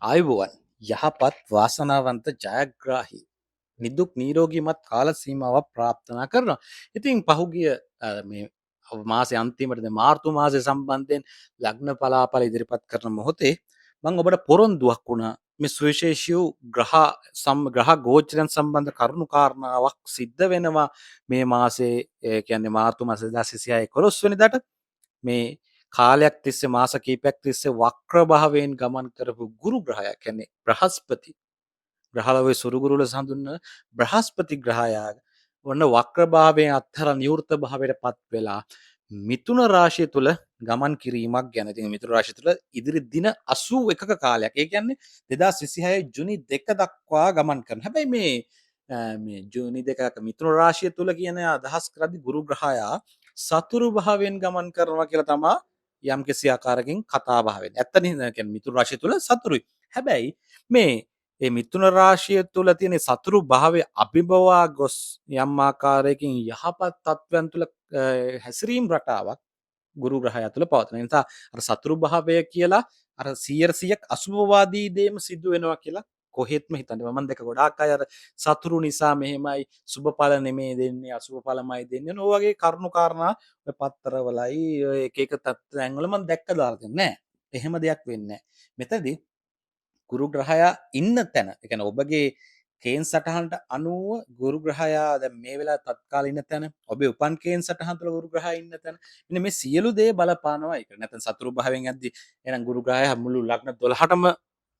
ආයුබෝවන් යහපත් වාසනාවන්ත ජයග්‍රාහි නිදුක් නිරෝගීමත් කාල සීමාවක් ප්‍රාර්ථනා කරනවා. ඉතින් පහුගිය මේ මාසේ අන්තිමට මාර්තු මාසය සම්බන්ධයෙන් ලග්න පලාපල ඉදිරිපත් කරන මොහොතේ මම ඔබට පොරොන්දුවක් වුණා මේ සුවිශේෂී වූ ග්‍රහ ගෝචරයන් සම්බන්ධ කරුණු කාරණාවක් සිද්ධ වෙනවා මේ මාසේ කියන්නේ මාර්තු මාසේ 2026 වෙනිදාට මේ කාලයක් තිස්සේ මාස කීපයක් තිස්සේ වක්‍ර භාවයෙන් ගමන් කරපු ගුරු ග්‍රහයා කියන්නේ බ්‍රහස්පති ග්‍රහලෝකයේ සුරුගුරු ලෙස හඳුන්වන බ්‍රහස්පති ග්‍රහයා වන්න වක්‍ර භාවයෙන් අත්හැර නිවෘත භාවයට පත් වෙලා මිථුන රාශිය තුල ගමන් කිරීමක් ගැන. ඉතින් මිථුන රාශිය තුල ඉදිරි දින 81ක කාලයක්. ඒ කියන්නේ 2026 ජුනි 2 දක්වා ගමන් කරන. හැබැයි මේ ජූනි 2ක මිථුන රාශිය තුල කියන අදහස් කරද්දී ගුරු ග්‍රහයා සතුරු භාවයෙන් ගමන් කරනවා කියලා තමා යම්කිසි ආකාරකින් කතා බහ වෙන්නේ. ඇත්තනේ කියන්නේ මිථුන රාශිය තුල සතුරුයි. හැබැයි මේ මිථුන රාශිය තුල තියෙන සතුරු භාවය අභිබවා ගොස් යම් ආකාරයකින් යහපත් තත්වයන් තුල හැසිරීම් රටාවක් ගුරු ග්‍රහයා තුල පවතින නිසා අර සතුරු භාවය කියලා අර 100%ක් අසුභවාදී දේම සිදු වෙනවා කියලා කොහෙත්ම හිතන්නේ මම දැක ගොඩාක් අය අර සතුරු නිසා මෙහෙමයි සුභඵල නෙමෙයි දෙන්නේ අසුභඵලමයි දෙන්නේ ඔය වගේ කරුණු කාරණා ඔය පත්තරවලයි ඔය එක එක තත්ත්වයන් වල මම දැක්ක දාලා තියෙන්නේ නෑ එහෙම දෙයක් වෙන්නේ නෑ මෙතනදී ගුරු ග්‍රහයා ඉන්න තැන ඒ කියන්නේ ඔබගේ කේන් සටහනට අනුව ගුරු ග්‍රහයා දැන් මේ වෙලාව තත්කාල ඉන්න තැන ඔබේ උපන් කේන් සටහන තුළ ගුරු ග්‍රහයා ඉන්න තැන මෙන්න මේ සියලු දේ බලපානවා ඒක නැත්නම් සතුරු භාවයෙන් යද්දි එහෙනම් ගුරු ග්‍රහයා මුළු ලග්න 12ටම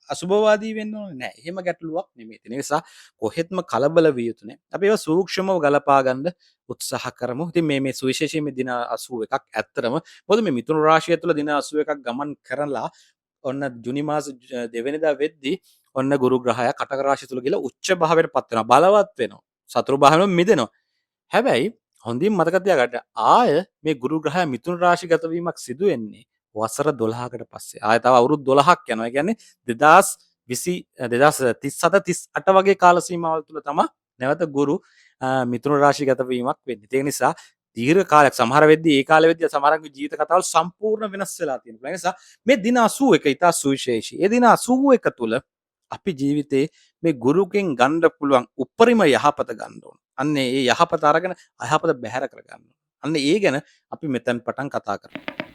අසුභවාදී වෙන්න ඕනේ නෑ එහෙම ගැටලුවක් නෙමෙයි ඒ නිසා කොහෙත්ම කලබල විය යුතු නෑ අපි ඒවා සූක්ෂමව ගලපා ගන්න උත්සාහ කරමු ඉතින් මේ සුවිශේෂී මේ දින 81ක් ඇත්තරම මොකද මේ මිථුන රාශිය තුළ දින 81ක් ගමන් කරලා ඔන්න ජුනි මාස දෙවෙනිදා වෙද්දී ඔන්න ගුරු ග්‍රහයා කටක රාශිය තුල ගිහලා උච්ච භාවයට පත් වෙනවා බලවත් වෙනවා සතුරු භාවයෙන් මිදෙනවා හැබැයි හොඳින් මතක තියාගන්න ආය මේ ගුරු ග්‍රහයා මිථුන රාශිගත වීමක් සිදු වෙන්නේ වසර 12කට පස්සේ ආය තව අවුරුදු 12ක් යනවා ඒ කියන්නේ 2020 2037 38 වගේ කාල සීමාවල් තුල තමයි නැවත ගුරු මිථුන රාශිගත වීමක් වෙන්නේ ඒ නිසා දීර්ඝ කාලයක් සමහර වෙද්දී ඒ කාලෙ වෙද්දී සමහරගේ ජීවිත කතාවල් සම්පූර්ණ වෙනස් වෙලා තියෙනවා. ඒ නිසා මේ දින 81 ඉතා සුවිශේෂී. ඒ දින 81 තුල අපි ජීවිතේ මේ ගුරුකින් ගන්න පුළුවන් උපරිම යහපත ගන්න ඕන. අන්න ඒ යහපත අරගෙන අයහපත බැහැර කර ගන්න ඕන. අන්න ඒ ගැන අපි මෙතෙන් පටන් කතා කරමු.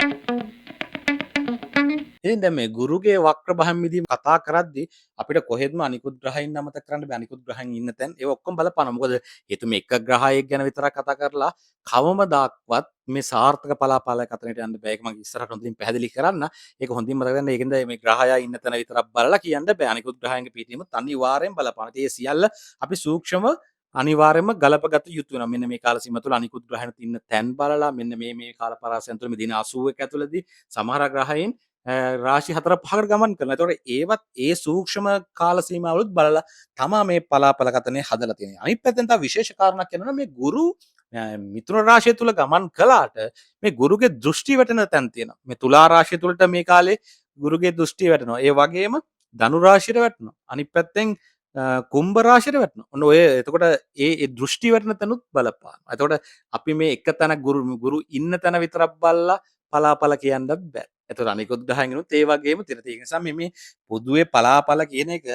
ඉතින් දැන් මේ ගුරුගේ වක්‍ර බහින් මිදීම කතා කරද්දී අපිට කොහෙත්ම අනිකුත් ග්‍රහයින් අමතක කරන්න බෑ අනිකුත් ග්‍රහයින් ඉන්න තැන් ඒ ඔක්කොම බලපානවා මොකද හේතුව මේ එක ග්‍රහයෙක් ගැන විතරක් කතා කරලා කවමදාක්වත් මේ සාර්ථක පලාපාලයක් අතරට යන්න බෑ ඒක මම ඉස්සරහට හොඳින් පැහැදිලි කරන්න ඒක හොඳින් මතක ගන්න ඒකෙන්ද මේ ග්‍රහයා ඉන්න තැන විතරක් බලලා කියන්න බෑ අනිකුත් ග්‍රහයන්ගේ පිටීම අනිවාර්යෙන් බලපානවා ඒ සියල්ල අපි සූක්ෂම අනිවාර්යයෙන්ම ගලපගත යුතු වෙනවා මෙන්න මේ කාල සීමාව තුළ අනිකුත් ග්‍රහයන් ඉන්න තැන් බලලා මෙන්න මේ කාල පරාසයන් තුළ මේ දින 81 ඇතුළතදී සමහර ග්‍රහයන් රාශි 4-5කට ගමන් කරනවා. ඒතකොට ඒවත් ඒ සූක්ෂම කාල සීමාවලුත් බලලා තමා මේ පලාපල කතනේ හදලා තියෙන්නේ. අනිත් පැත්තෙන් තව විශේෂ කාරණයක් කියනවා මේ ගුරු මිථුන රාශිය තුල ගමන් කළාට මේ ගුරුගේ දෘෂ්ටි වැටෙන තැන් තියෙනවා. මේ තුලා රාශිය තුලට මේ කාලේ ගුරුගේ දෘෂ්ටි වැටෙනවා. ඒ වගේම ධනු රාශියට වැටෙනවා. අනිත් පැත්තෙන් කුම්භ රාශියට වැටෙනවා. ඔන්න ඔය එතකොට ඒ දෘෂ්ටි වැටෙන තැනුත් බලපානවා. එතකොට අපි මේ එක තැන ගුරු ඉන්න තැන විතරක් බලලා පලාපල කියන්නත් බෑ. එතකොට අනිකුත් ග්‍රහයන්ගෙනුත් ඒ වගේම තියෙනවා. ඒ නිසා මේ පොදුවේ පලාපල කියන එක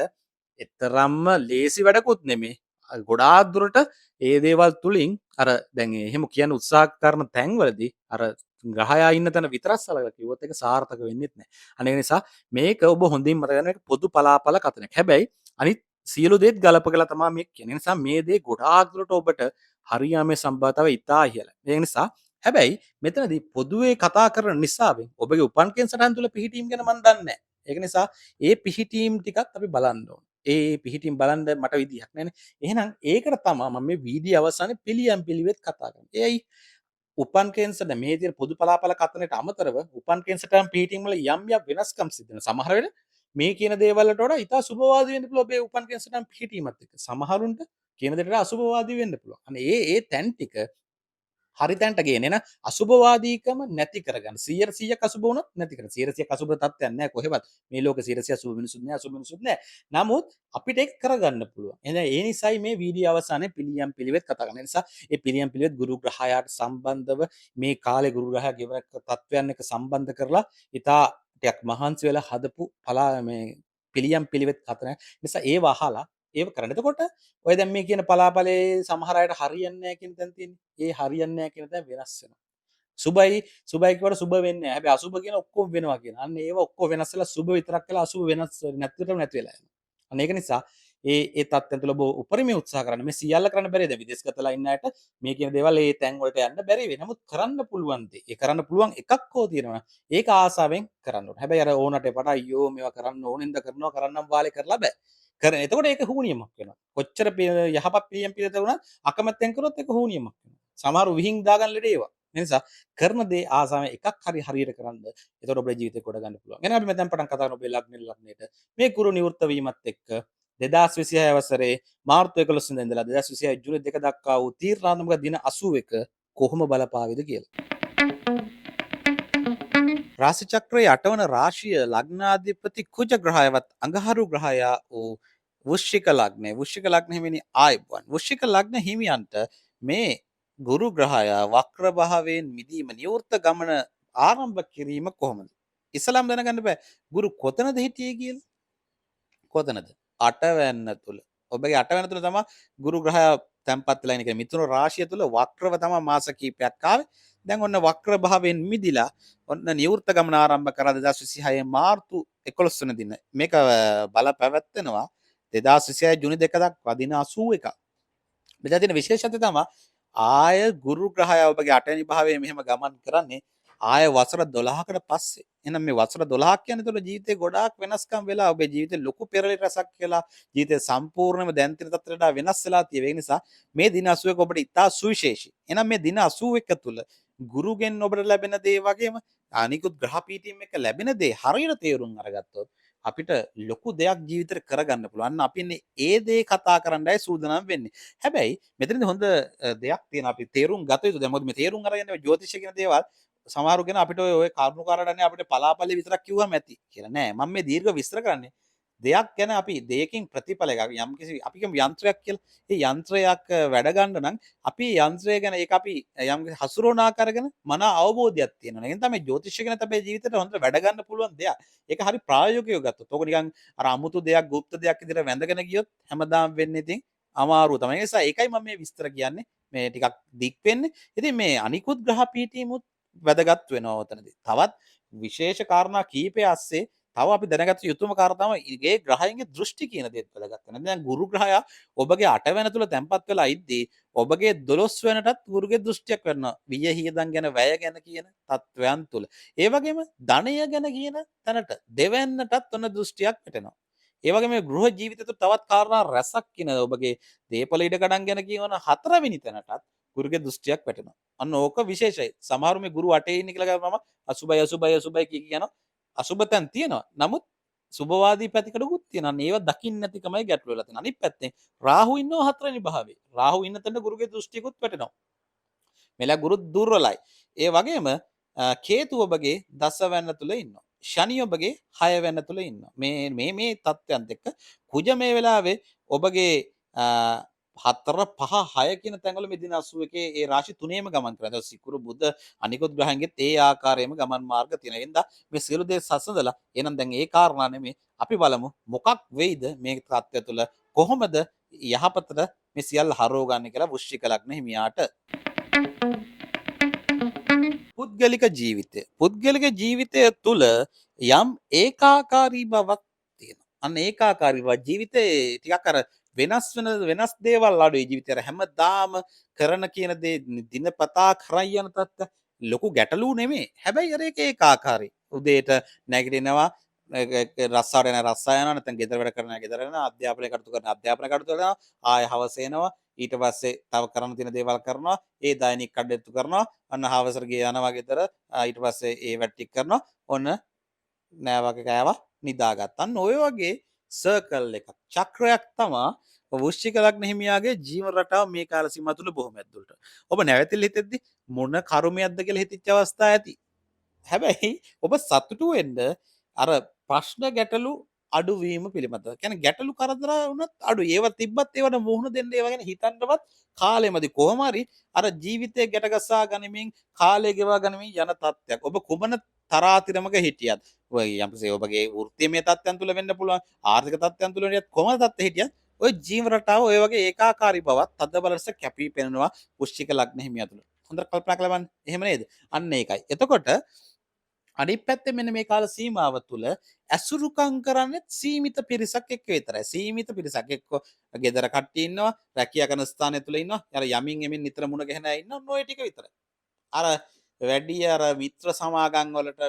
එතරම්ම ලේසි වැඩකුත් නෙමෙයි. ගොඩාක් දුරට ඒ දේවල් තුලින් අර දැන් එහෙම කියන උත්සාහ කරන තැන්වලදී අර ග්‍රහයා ඉන්න තැන විතරක් සලකලා කිව්වොත් ඒක සාර්ථක වෙන්නේ නැහැ. අනේ නිසා මේක ඔබ හොඳින් මතක ගන්න මේක පොදු පලාපල කතනක්. හැබැයි අනිත් සියලු දේත් ගලපගලා තමයි මේ කියන්නේ. ඒ නිසා මේ දේ ගොඩාක් දුරට ඔබට හරියාමේ සම්භාවිතාවය ඉතා ඉහළයි. ඒ නිසා හැබැයි මෙතනදී පොදුවේ කතා කරන නිසාවෙන් ඔබගේ උපන්කෙන් සටහන් තුල පිහිටීම් ගැන මම දන්නේ නැහැ. ඒක නිසා ඒ පිහිටීම් ටිකත් අපි බලන්න ඕන. ඒ පිහිටීම් බලන්න මට විදියක් නැහැනේ. එහෙනම් ඒකට තමයි මම මේ වීඩියෝ අවසානයේ පිළියම් පිළිවෙත් කතා කරන්නේ. ඒයි උපන් කේන්සර් මේ විදිහට පොදු පලාපල කතනට අමතරව උපන් කේන්සර්ටම පිහිටීම් වල යම් යම් වෙනස්කම් සිද්ධ වෙනවා. සමහර වෙලේ මේ කියන දේවල් වලට වඩා ඉතා සුබවාදී වෙන්න පුළුවන් ඔබේ උපන් කේන්සර්ටම පිහිටීමත් එක්ක. සමහරුන්ට කියන දෙයට අසුබවාදී වෙන්න පුළුවන්. අනේ ඒ තැන් ටික හරි තැන්ට ගේන්නේ න අසුභවාදීකම නැති කරගන්න 100%ක් අසුභ වුණොත් නැති කරගන්න 100%ක් අසුභ තත්ත්වයක් නැහැ කොහෙවත් මේ ලෝකේ 100% අසුභ මිනිසුත් නැහැ අසුභ මිනිසුත් නැහැ නමුත් අපිට ඒක කරගන්න පුළුවන් එහෙනම් ඒ නිසායි මේ වීඩියෝ අවසානයේ පිළියම් පිළිවෙත් කතා කරන්නේ නිසා ඒ පිළියම් පිළිවෙත් ගුරු ග්‍රහයාට සම්බන්ධව මේ කාලේ ගුරු ග්‍රහයා ගෙවන තත්ත්වයන් එක්ක සම්බන්ධ කරලා ඉතා ටිකක් මහන්සි වෙලා හදපු මේ පිළියම් පිළිවෙත් කතන නිසා ඒව අහලා ඒව කරන්න. එතකොට ඔය දැන් මේ කියන පලාපලේ සමහර අයට හරියන්නේ නැහැ කියන තැන තියෙන්නේ. ඒ හරියන්නේ නැහැ කියන තැන වෙනස් වෙනවා. සුබයි කිව්වට සුබ වෙන්නේ නැහැ. හැබැයි අසුබ කියන ඔක්කොම වෙනවා කියන. අන්න ඒව ඔක්කොම වෙනස් වෙලා සුබ විතරක් වෙලා අසුබ වෙනස් නැතිවම නැති වෙලා යනවා. අන්න ඒක නිසා ඒ තත්ත්වයන් තුළ ඔබ උපරිමයෙන් උත්සාහ කරන්න. මේ සියල්ල කරන්න බැරිද? විදේශගතලා ඉන්න අයට මේ කියන දේවල් ඒ තැන් වලට යන්න බැරි වෙයි. නමුත් කරන්න පුළුවන් දේ. ඒ කරන්න පුළුවන් එකක් හෝ තියෙනවා. ඒක ආසාවෙන් කරන්න ඕනේ. හැබැයි අර ඕනට එපට අයියෝ මේවා කරන්න ඕනෙන්ද කරනවා කරන්නම් වාලේ කරලා බෑ. කරන. එතකොට ඒක හුනියමක් වෙනවා. කොච්චර යහපත් පිළියම් පිළිවෙත වුණත් අකමැත්තෙන් කරොත් ඒක හුනියමක් වෙනවා. සමහරව විහිං දාගන්න ලෙඩ ඒවා. ඒ නිසා කරන දේ ආසාවෙන් එකක් හරි හරියට කරන්න. එතකොට ඔබේ ජීවිතේ කොට ගන්න පුළුවන්. එහෙනම් අපි මෙතෙන් පටන් කතා කරන ඔබේ ලග්නෙට මේ කුරු නිවෘත්ත වීමත් එක්ක 2026 වසරේ මාර්තු 11 වෙනිදා ඉඳලා 2026 ජූලි 2 දක්වා වූ තීර්ණාත්මක දින 81 කොහොම බලපාවිද කියලා. රාශි චක්‍රයේ 8 වන රාශිය ලග්නාධිපති කුජ ග්‍රහයවත් අඟහරු ග්‍රහයා වූ වෘශ්චික ලග්නය. වෘශ්චික ලග්න හිමිනි ආයුබෝවන්. වෘශ්චික ලග්න හිමියන්ට මේ ගුරු ග්‍රහයා වක්‍ර භාවයෙන් මිදීම නිවෘත්ත ගමන ආරම්භ කිරීම කොහොමද? ඉස්ලාම් දැනගන්න බෑ. ගුරු කොතනද හිටියේ කියලා? කොතනද? 8 වැන්න තුල. ඔබගේ 8 වැන්න තුල තමයි ගුරු ග්‍රහයා තැන්පත් වෙලා ඉන්නේ. මිථුන රාශිය තුල වක්‍රව තමයි මාස කිහිපයක් ආවේ. දැන් ඔන්න වක්‍ර භාවයෙන් මිදිලා ඔන්න නිවෘත්ත ගමන ආරම්භ කරා 2026 මාර්තු 11 වෙනි දින. මේක බල පැවැත්වෙනවා 2026 ජුනි 2 දක්වා දින 81ක්. මෙතන තියෙන විශේෂත්වය තමයි ආය ගුරු ග්‍රහය ඔබගේ 8 වෙනි භාවයේ මෙහෙම ගමන් කරන්නේ ආය වසර 12කට පස්සේ. එහෙනම් මේ වසර 12ක් කියන්නේ ඒතකොට ජීවිතේ ගොඩාක් වෙනස්කම් වෙලා ඔබේ ජීවිතේ ලොකු පෙරලි රසක් කියලා ජීවිතේ සම්පූර්ණයෙන්ම දැන් තියෙන තත්ත්වයට වඩා වෙනස් වෙලා තියෙන. ඒ නිසා මේ දින 81 ඔබට ඉතා සුවිශේෂී. එහෙනම් මේ දින 81 තුල ගුරුගෙන් ඔබට ලැබෙන දේ වගේම අනිකුත් ග්‍රහ පීඨීම් එක ලැබෙන දේ හරියට තේරුම් අරගත්තොත් අපිට ලොකු දෙයක් ජීවිතේ කරගන්න පුළුවන්. අන්න අපි ඉන්නේ ඒ දේ කතා කරන්නයි සූදානම් වෙන්නේ. හැබැයි මෙතනදී හොඳ දෙයක් තියෙනවා අපි තේරුම් ගත යුතු. දැන් මොකද මේ තේරුම් අරගෙන ජ්‍යොතිෂය කියන දේවල් සමහරු කියන අපිට ඔය කරුණු කාරණානේ අපිට පලාපලි විතරක් කිව්වම ඇති කියලා නෑ. මම මේ දීර්ඝ විස්තර කරන්නේ දෙයක් ගැන අපි දෙයකින් ප්‍රතිඵල එකක් යම්කිසි අපි කියමු යන්ත්‍රයක් කියලා. ඒ යන්ත්‍රයක් වැඩ ගන්න නම් අපි යන්ත්‍රය ගැන ඒක අපි යම් හසුරුවන ආකාරගෙන මන අවබෝධයක් තියෙනවා. එහෙනම් තමයි ජ්‍යොතිෂය ගැන අපේ ජීවිතේට හොඳට වැඩ ගන්න පුළුවන් දෙයක්. ඒක හරි ප්‍රායෝගිකව ගත්තොත්. ඕක නිකන් අර අමුතු දෙයක් গুপ্ত දෙයක් විදිහට වැඳගෙන ගියොත් හැමදාම වෙන්නේ ඉතින් අමාරුව තමයි. ඒ නිසා ඒකයි මම මේ විස්තර කියන්නේ. මේ ටිකක් දික් වෙන්නේ. ඉතින් මේ අනිකුත් ග්‍රහ පීඨීමුත් වැදගත් වෙනවා ඔතනදී. තවත් විශේෂ කාරණා කීපය ASCII තව අපි දැනගත යුතුම කාරණා තමයි ඒ ග්‍රහයන්ගේ දෘෂ්ටි කියන දේත් වැදගත් වෙනවා. දැන් ගුරු ග්‍රහයා ඔබගේ 8 වෙනි තුල තැන්පත් වෙලා ඉද්දී ඔබගේ 12 වෙනිටත් ගුරුගේ දෘෂ්ටියක් වෙනවා. වියහියදන් ගැන වැය ගැන කියන තත්වයන් තුල. ඒ වගේම ධනය ගැන කියන තැනට දෙවැන්නටත් ඔන්න දෘෂ්ටියක් වැටෙනවා. ඒ වගේම මේ ගෘහ ජීවිතය තුළ තවත් කාරණා රැසක් කියන ඔබගේ දේපල ඉඩකඩම් ගැන කියවන 4 වෙනි තැනටත් ගුරුගේ දෘෂ්ටියක් වැටෙනවා. අන්න ඕක විශේෂයි. සමහරු මේ ගුරු 8 ඉන්නේ කියලා ගමම අසුබයි අසුබයි අසුබයි කියනවා. අසුබ තැන් තියෙනවා. නමුත් සුබවාදී පැතිකඩකුත් තියෙනවා. අන්න ඒවා දකින්න නැතිකමයි ගැටලුව වෙලා තියෙනවා. අනිත් පැත්තෙන් රාහු ඉන්නවා 4 වෙනි භාවයේ. රාහු ඉන්න තැන ගුරුගේ දෘෂ්ටියකුත් වැටෙනවා. මෙලා ගුරු දුර්වලයි. ඒ වගේම කේතු ඔබගේ දසවැන්න තුල ඉන්නවා. ශනි ඔබගේ 6 වැන්න තුල ඉන්නවා. මේ තත්ත්වයන්ත් එක්ක කුජ මේ වෙලාවේ ඔබගේ 4 5 6 කියන තැන්වල මේ දින 81 ඒ රාශි තුනේම ගමන් කරනවා. සිකුරු බුධ අනිකුත් ග්‍රහයන්ගෙත් ඒ ආකාරයෙන්ම ගමන් මාර්ග තියෙනවා. එහෙනම් මේ සියලු දේ සසඳලා එහෙනම් දැන් ඒ කාරණා නෙමෙයි අපි බලමු මොකක් වෙයිද මේ තත්ත්වය තුළ කොහොමද යහපතට මේ සියල්ල හරව ගන්න කියලා වෘශ්චික ලග්න හිමියාට. පුද්ගලික ජීවිතය. පුද්ගලික ජීවිතය තුළ යම් ඒකාකාරී බවක් තියෙනවා. අන්න ඒකාකාරී බව ජීවිතේ ටිකක් අර වෙනස් දේවල් අඩුයි ජීවිතේ. අර හැමදාම කරන කියන දේ දිනපතා කරන් යන තත්ත ලොකු ගැටලු නෙමෙයි. හැබැයි අර ඒක ඒකාකාරී. උදේට නැගිටිනවා රස්සාවට යන රස්සා යනවා නැත්නම් ගෙදර වැඩ කරන ගෙදර යනවා අධ්‍යාපනය කටයුතු කරන අධ්‍යාපන කටයුතු කරනවා ආය හවස එනවා ඊට පස්සේ තව කරන්න තියෙන දේවල් කරනවා ඒ දෛනික කටයුතු කරනවා අන්න හවසට ගිය යනවා ගෙදර ඊට පස්සේ ඒ වැඩ ටික කරනවා ඔන්න නෑවක කෑවා නිදාගත්තා. අන්න ඔය වගේ සර්කල් එකක් චක්‍රයක් තමයි වෘශ්චික ලග්න හිමියාගේ ජීවන රටාව මේ කාල සීමාව තුළ බොහොම ඇද්දුලට. ඔබ නැවතිල හිතෙද්දි මොන කර්මයක්ද කියලා හිතච්ච අවස්ථා ඇති. හැබැයි ඔබ සතුටු වෙන්න අර ප්‍රශ්න ගැටලු අඩුවීම පිළිබඳව. කියන්නේ ගැටලු කරදර වුණත් අඩුයි. ඒවා තිබ්බත් ඒවට මුහුණ දෙන්න ඒවා ගැන හිතන්නවත් කාලෙමදි කොහොම හරි අර ජීවිතේ ගැටගසා ගනිමින් කාලය ගෙවා ගනිමින් යන තත්ත්වයක්. ඔබ කුමන තරාතිරමක හිටියත් ඔය යම්සේ ඔබගේ වෘත්තීයමය තත්ත්වයන් තුළ වෙන්න පුළුවන් ආර්ථික තත්ත්වයන් තුළ වෙන්න කොහොමද තත්ත්වෙ හිටියත් ඔය ජීවන රටාව ඔය වගේ ඒකාකාරී බවක් තද බල ලෙස කැපී පෙනෙනවා වෘශ්චික ලග්න හිමියා තුළ. හොඳට කල්පනා කරලා බලන්න. එහෙම නේද? අන්න ඒකයි. එතකොට අනිත් පැත්තේ මෙන්න මේ කාල සීමාව තුළ ඇසුරුකම් කරන්නේ සීමිත පිරිසක් එක්ක විතරයි. සීමිත පිරිසක් එක්ක ගෙදර කට්ටිය ඉන්නවා, රැකියා කරන ස්ථානය තුළ ඉන්නවා. අර යමින් එමින් නිතර මුණ ගැහෙන අය ඉන්නවා. ඔය ටික විතරයි. අර වැඩි අර මිත්‍ර සමාගම් වලට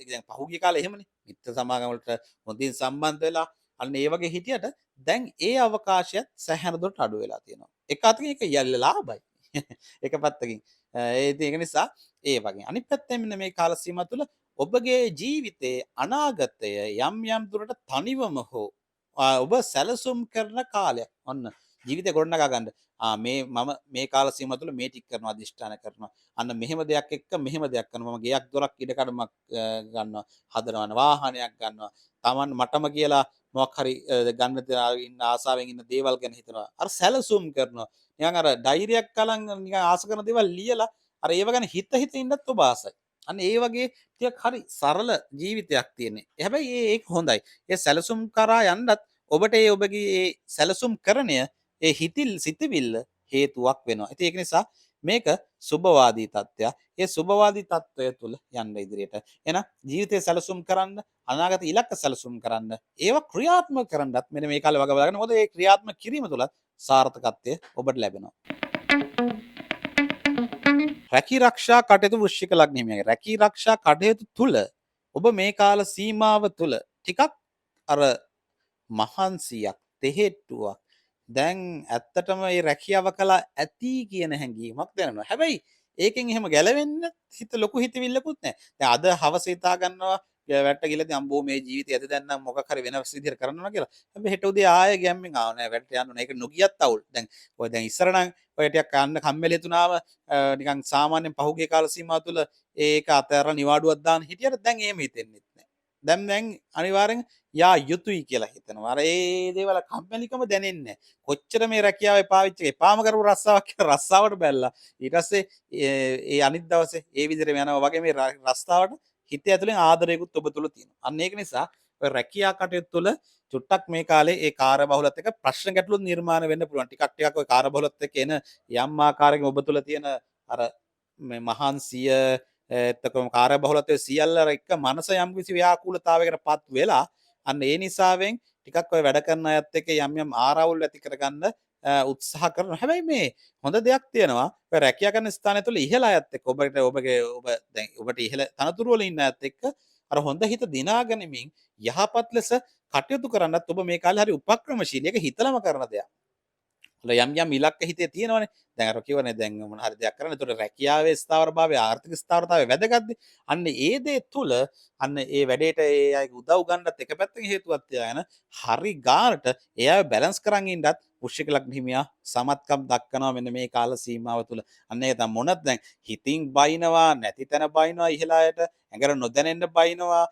දැන් පහුගිය කාලේ එහෙමනේ. මිත්‍ර සමාගම් වලට හොඳින් සම්බන්ධ වෙලා අන්න ඒ වගේ හිටියට දැන් ඒ අවකාශයත් සැහැණ දුරට අඩු වෙලා තියෙනවා. එක අතකින් ඒක ලාභයි. එක පැත්තකින්. ඒක නිසා ඒ වගේ. අනිත් පැත්තෙන් මෙන්න මේ කාල සීමාව තුළ ඔබගේ ජීවිතයේ අනාගතය යම් යම් දුරට තනිවම හෝ ඔබ සැලසුම් කරන කාලයක්. ඔන්න ජීවිතය ගොඩනගා ගන්න. මේ මම මේ කාල සීමාව තුළ මේ ටික කරනවා අදිෂ්ඨාන කරනවා. අන්න මෙහෙම දෙයක් එක්ක මෙහෙම දෙයක් කරනවා. මම ගෙයක් දොරක් ඉඩකඩමක් ගන්නවා. හදනවා වාහනයක් ගන්නවා. Taman මටම කියලා මොකක් හරි ගන්න ඉන්න ආසාවෙන් ඉන්න දේවල් ගැන හිතනවා. අර සැලසුම් කරනවා. නිකන් අර ඩයිරියක් කලං නිකන් ආස කරන දේවල් ලියලා අර ඒව ගැන හිත හිත ඉන්නත් ඔබ ආසයි. අන්න ඒ වගේ ටිකක් හරි සරල ජීවිතයක් තියෙන්නේ. හැබැයි ඒක හොඳයි. ඒ සැලසුම් කරා යන්නත් ඔබට ඒ ඔබගේ ඒ සැලසුම් කරණය ඒ සිතවිල්ල හේතුවක් වෙනවා. ඉතින් ඒක නිසා මේක සුබවාදී තත්ත්වයක්. ඒ සුබවාදී තත්ත්වය තුළ යන්න ඉදිරියට. එහෙනම් ජීවිතේ සැලසුම් කරන්න, අනාගත ඉලක්ක සැලසුම් කරන්න, ඒවා ක්‍රියාත්මක කරන්නත් මෙන්න මේ කාලේ වග බලාගන්න. මොකද ඒ ක්‍රියාත්මක කිරීම තුළ සාර්ථකත්වය ඔබට ලැබෙනවා. රැකී රක්ෂා කටයුතු වෘශ්චික ලග්න හිමියන්ගේ රැකී රක්ෂා කටයුතු තුළ ඔබ මේ කාල සීමාව තුළ ටිකක් අර මහන්සියක් තෙහෙට්ටුවක් දැන් ඇත්තටම මේ රැකියාව කළා ඇති කියන හැඟීමක් දැනෙනවා. හැබැයි ඒකෙන් එහෙම ගැලවෙන්න හිත ලොකු හිතවිල්ලකුත් නැහැ. දැන් අද හවස හිතා ගන්නවා වැට්ට ගිලදී අම්බෝ මේ ජීවිතය ඇද දැන් නම් මොකක් හරි වෙනස් විදිහට කරනවා කියලා. හැබැයි හෙට උදේ ආයෙ ගැම්මෙන් ආව නෑ වැට්ට යන්න ඕනේ. ඒක නොගියත් අවුල්. දැන් ඔය දැන් ඉස්සර නම් ඔය ටිකක් කන්න කම්මැලි තුනාම නිකන් සාමාන්‍යයෙන් පහුගිය කාල සීමාව තුළ ඒක අතහැරලා නිවාඩුවක් දාන්න හිටියට දැන් එහෙම හිතෙන්නේ නැහැ. දැන් අනිවාර්යෙන් යා යුතුයි කියලා හිතනවා. අර ඒ දේවල් කම්මැලිකම දැනෙන්නේ නැහැ. කොච්චර මේ රැකියාව එපා වෙච්ච එපාම කරපු රස්සාවක් කියලා රස්සාවට බැලලා ඊට පස්සේ ඒ අනිත් දවසේ ඒ විදිහටම යනවා වගේ මේ රස්සාවට හිත ඇතුලෙන් ආදරයකුත් ඔබ තුල තියෙනවා. අන්න ඒක නිසා ඔය රැකියා කටයුතු තුළ චුට්ටක් මේ කාලේ ඒ කාර්යබහුලත් එක්ක ප්‍රශ්න ගැටලුත් නිර්මාණය වෙන්න පුළුවන්. ටිකක් ඔය කාර්යබහුලත් එක්ක එන යම් ආකාරයකින් ඔබ තුල තියෙන අර මේ මහන්සිය එතකොම කාර්යබහුලත්වයේ සියල්ල එක්ක මනස යම් කිසි ව්‍යාකූලතාවයකටපත් වෙලා අන්න ඒ නිසාවෙන් ටිකක් ඔය වැඩ කරන අයත් එක්ක යම් යම් ආරවුල් ඇති කරගන්න උත්සාහ කරනවා. හැබැයි මේ හොඳ දෙයක් තියෙනවා. ඔය රැකියා කරන ස්ථානය තුළ ඉහළ අයත් එක්ක ඔබ දැන් ඔබට ඉහළ තනතුරු වල ඉන්න අයත් එක්ක අර හොඳ හිත දිනා ගැනීමෙන් යහපත් ලෙස කටයුතු කරන්නත් ඔබ මේ කාලේ හරි උපක්‍රමශීලී. ඒක හිතලම කරන දෙයක්. යම් යම් ඉලක්ක හිතේ තියෙනවනේ. දැන් අර කියවනේ දැන් මොන හරි දෙයක් කරන්න. ඒතකොට රැකියාවේ ස්ථාවරභාවය ආර්ථික ස්ථාවරතාවය වැදගත්ද? අන්න ඒ දේ තුල අන්න ඒ වැඩේට ඒ අයගේ උදව් ගන්නත් එක පැත්තකින් හේතුවක් තියාගෙන හරි ගානට ඒ අය බැලන්ස් කරන් ඉන්නත් වෘශ්චික ලග්න හිමියා සමත්කම් දක්වනවා මෙන්න මේ කාල සීමාව තුල. අන්න ඒක තමයි මොනත් දැන් හිතින් බයිනවා නැති තැන බයිනවා ඉහළ අයට ඇඟට නොදැනෙන්න බයිනවා.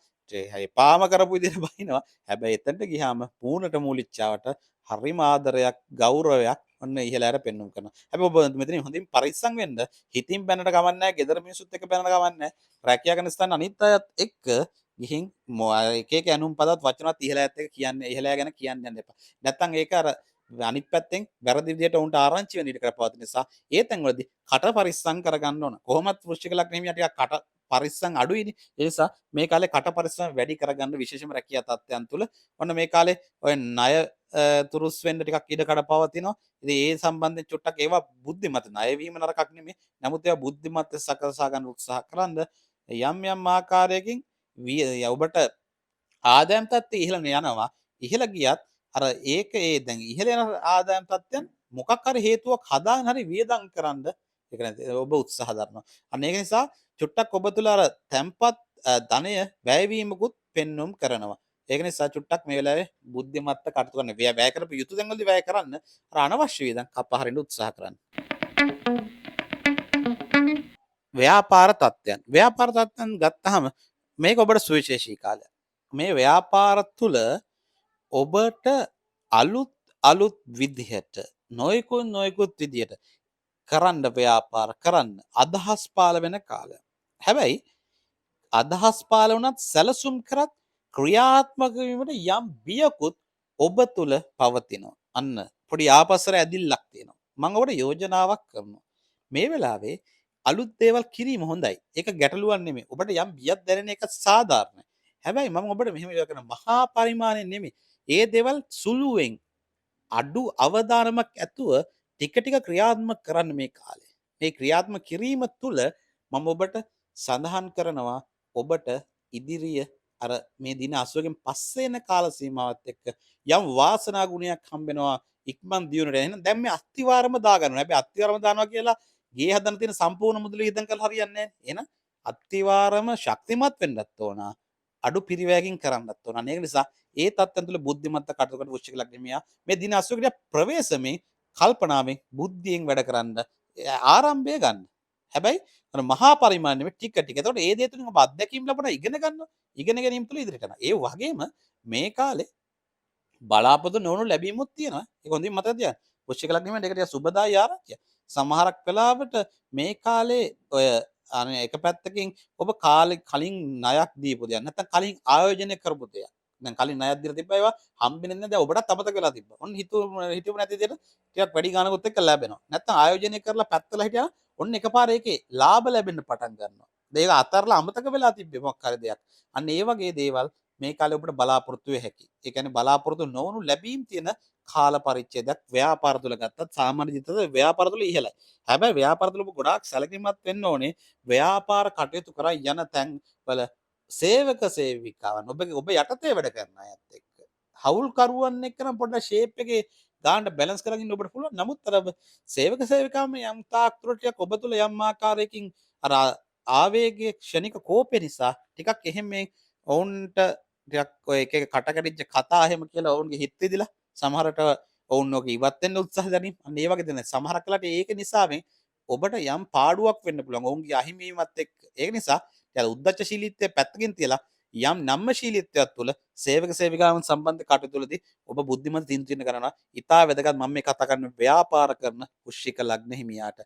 එපාම කරපු විදිහට බයිනවා. හැබැයි එතනට ගියාම පූර්ණට මූලිච්චාවට හරිම ආදරයක් ගෞරවයක් ඔන්න ඉහළට පෙන්වුම් කරනවා. හැබැයි ඔබ මෙතනින් හොඳින් පරිස්සම් වෙන්න. හිතින් බැනට ගමන් නැහැ, ගෙදර මිනිස්සුත් එක්ක බැනට ගමන් නැහැ. රැකියා කරන ස්ථාන අනිත් අයත් එක්ක ගිහින් එක එක ඇනුම් පදවත් වචනවත් ඉහළයත් එක්ක කියන්නේ ඉහළයා ගැන කියන්න යන්න එපා. නැත්තම් ඒක අර අනිත් පැත්තෙන් වැරදි විදිහට උන්ට ආරංචි වෙන ඉඩ කරපවතින නිසා ඒ තැන්වලදී කට පරිස්සම් කරගන්න ඕන. කොහොමත් වෘශ්චික ලග්න හිමියා ටිකක් කට පරිස්සම් අඩුයිනේ. ඒ නිසා මේ කාලේ කට පරිස්සම් වැඩි කරගන්න විශේෂම රැකියා තත්ත්වයන් තුළ ඔන්න මේ කාලේ ඔය ණය තුරුස් වෙන්න ටිකක් ඉඩ කඩ පවතිනවා. ඉතින් ඒ සම්බන්ධයෙන් චුට්ටක් ඒවා බුද්ධිමත් ණය වීම නරකක් නෙමෙයි. නමුත් ඒවා බුද්ධිමත් සකසා ගන්න උත්සාහ කරන්ද යම් යම් ආකාරයකින් ඔබට ආදායම් තත්ත්වය ඉහළම යනවා. ඉහළ ගියත් අර ඒක ඒ දැන් ඉහළ යන ආදායම් තත්ත්වයන් මොකක් හරි හේතුවක් හදාගෙන හරි වියදම් කරන්න ඒක ඔබ උත්සාහ දරනවා. අන්න ඒක නිසා චුට්ටක් ඔබ තුල අර තැම්පත් ධනය වැයවීමකුත් පෙන්눔 කරනවා. ඒක නිසා චුට්ටක් මේ වෙලාවේ බුද්ධිමත්ව කටයුතු කරන්න. වැය කරපු යුතු තැන් වලදී වැය කරන්න. අර අනවශ්‍ය වියදම් කපහරින්න උත්සාහ කරන්න. ව්‍යාපාර තත්ත්වයන්. ව්‍යාපාර තත්ත්වයන් ගත්තාම මේක ඔබට සුවිශේෂී කාලයක්. මේ ව්‍යාපාර තුල ඔබට අලුත් විදිහට නොයෙකුත් විදිහට කරන්න ව්‍යාපාර කරන්න අදහස් පාල වෙන කාලයක්. හැබැයි අදහස් පහළ වුණත් සැලසුම් කරත් ක්‍රියාත්මක වීමට යම් බියකුත් ඔබ තුළ පවතිනවා. අන්න පොඩි ආපස්සට ඇදිල්ලක් තියෙනවා. මම ඔබට යෝජනාවක් කරනවා. මේ වෙලාවේ අලුත් දේවල් කිරීම හොඳයි. ඒක ගැටලුවක් නෙමෙයි. ඔබට යම් බියක් දැනෙන එක සාධාරණයි. හැබැයි මම ඔබට මෙහෙම කරන මහා පරිමාණයෙන් නෙමෙයි. ඒ දේවල් සුළුවෙන් අඩු අවධානමක් ඇතුව ටික ටික ක්‍රියාත්මක කරන්න මේ කාලේ. මේ ක්‍රියාත්මක කිරීම තුළ මම ඔබට සඳහන් කරනවා ඔබට ඉදිරිය අර මේ දින 80කින් පස්සේ එන කාල සීමාවත් එක්ක යම් වාසනා ගුණයක් හම්බෙනවා ඉක්මන් දියුණුවට. එහෙනම් දැන් මේ අත්තිවාරම දාගන්නවා. හැබැයි අත්තිවාරම දානවා කියලා ගේ හදන්න තියෙන සම්පූර්ණ මුදල ඉදන් කරලා හරියන්නේ නැහැ. එහෙනම් අත්තිවාරම ශක්තිමත් වෙන්නත් ඕන. අඩු පිරිවැයකින් කරන්නත් ඕන. ඒක නිසා ඒ තත්ත්වයන් තුළ බුද්ධිමත්ව කටයුතු කරන වෘශ්චික ලග්නමියා මේ දින 80කට ප්‍රවේශමේ කල්පනාවෙන් බුද්ධියෙන් වැඩ කරන්න ආරම්භය ගන්න. හැබැයි අර මහා පරිමාණයෙ ටික ටික. එතකොට ඒ දේ තුලින් ඔබ අත්දැකීම් ලබන ඉගෙන ගන්නවා. ඉගෙන ගැනීම තුළ ඉදිරියට යනවා. ඒ වගේම මේ කාලේ බලාපොරොත්තු නොවුණු ලැබීමුත් තියෙනවා. ඒක හොඳින් මතක තියාගන්න. වෘශ්චික ලග්නෙට ඒක ටික සුබදායි ආරංචිය. සමහරක් වෙලාවට මේ කාලේ ඔය අනේ එක පැත්තකින් ඔබ කාලේ කලින් ණයක් දීපු දෙයක් නැත්නම් කලින් ආයෝජනය කරපු දෙයක්. දැන් කලින් ණයක් දීලා තිබ්බා ඒවා හම්බෙන්නේ නැහැ. දැන් ඔබටත් අමතක වෙලා තිබ්බා. ඔන්න හිතුව නැති දෙයට ටිකක් වැඩි ගානකුත් එක්ක ලැබෙනවා. නැත්නම් ආයෝජනය කරලා පැත්තලා හිටියා ඔන්න එකපාර ඒකේ ලාභ ලැබෙන්න පටන් ගන්නවා. ඒක අතරලා අමතක වෙලා තිබ්බේ මොකක් හරි දෙයක්. අන්න ඒ වගේ දේවල් මේ කාලේ ඔබට බලාපොරොත්තු වෙ හැකි. ඒ කියන්නේ බලාපොරොත්තු නොවුණු ලැබීම් තියෙන කාල පරිච්ඡේදයක් ව්‍යාපාර තුල ගත්තත් සාමාන්‍ය ජීවිතවල ව්‍යාපාර තුල ඉහළයි. හැබැයි ව්‍යාපාර තුල ඔබ ගොඩාක් සැලකිලිමත් වෙන්න ඕනේ. ව්‍යාපාර කටයුතු කරා යන තැන් වල සේවක සේවිකාවන් ඔබ යටතේ වැඩ කරන අයත් එක්ක හවුල්කරුවන් එක්ක නම් පොඩ්ඩක් ෂේප් එකේ ගාන්න බැලන්ස් කරගෙන ඉන්න ඔබට පුළුවන්. නමුත් අර සේවක සේවිකාවන් යම් තාක් දුරට ඔබ තුල යම් ආකාරයකින් අර ආවේගයේ ක්ෂණික කෝපය නිසා ටිකක් එහෙම මේ ඔවුන්ට ටිකක් ඔය එක එක කටකැඩිච්ච කතා එහෙම කියලා ඔවුන්ගේ හිත විදිලා සමහරට ඔවුන් ඔක ඉවත් වෙන්න උත්සාහ දරින් අන්න ඒ වගේ දෙන සමහරක් වෙලාවට ඒක නිසා මේ ඔබට යම් පාඩුවක් වෙන්න පුළුවන් ඔවුන්ගේ අහිමිවීමත් එක්ක. ඒක නිසා යාල උද්දච්චශීලීත්වය පැත්තකින් තියලා යම් නම්මශීලීත්වයක් තුළ සේවක සේවිකාවන් සම්බන්ධ කටයුතුවලදී ඔබ බුද්ධිමත් තීන්දුව කරනවා. ඉතා වැදගත් මම මේ කතා කරන ව්‍යාපාර කරන වෘශ්චික ලග්න හිමියාට.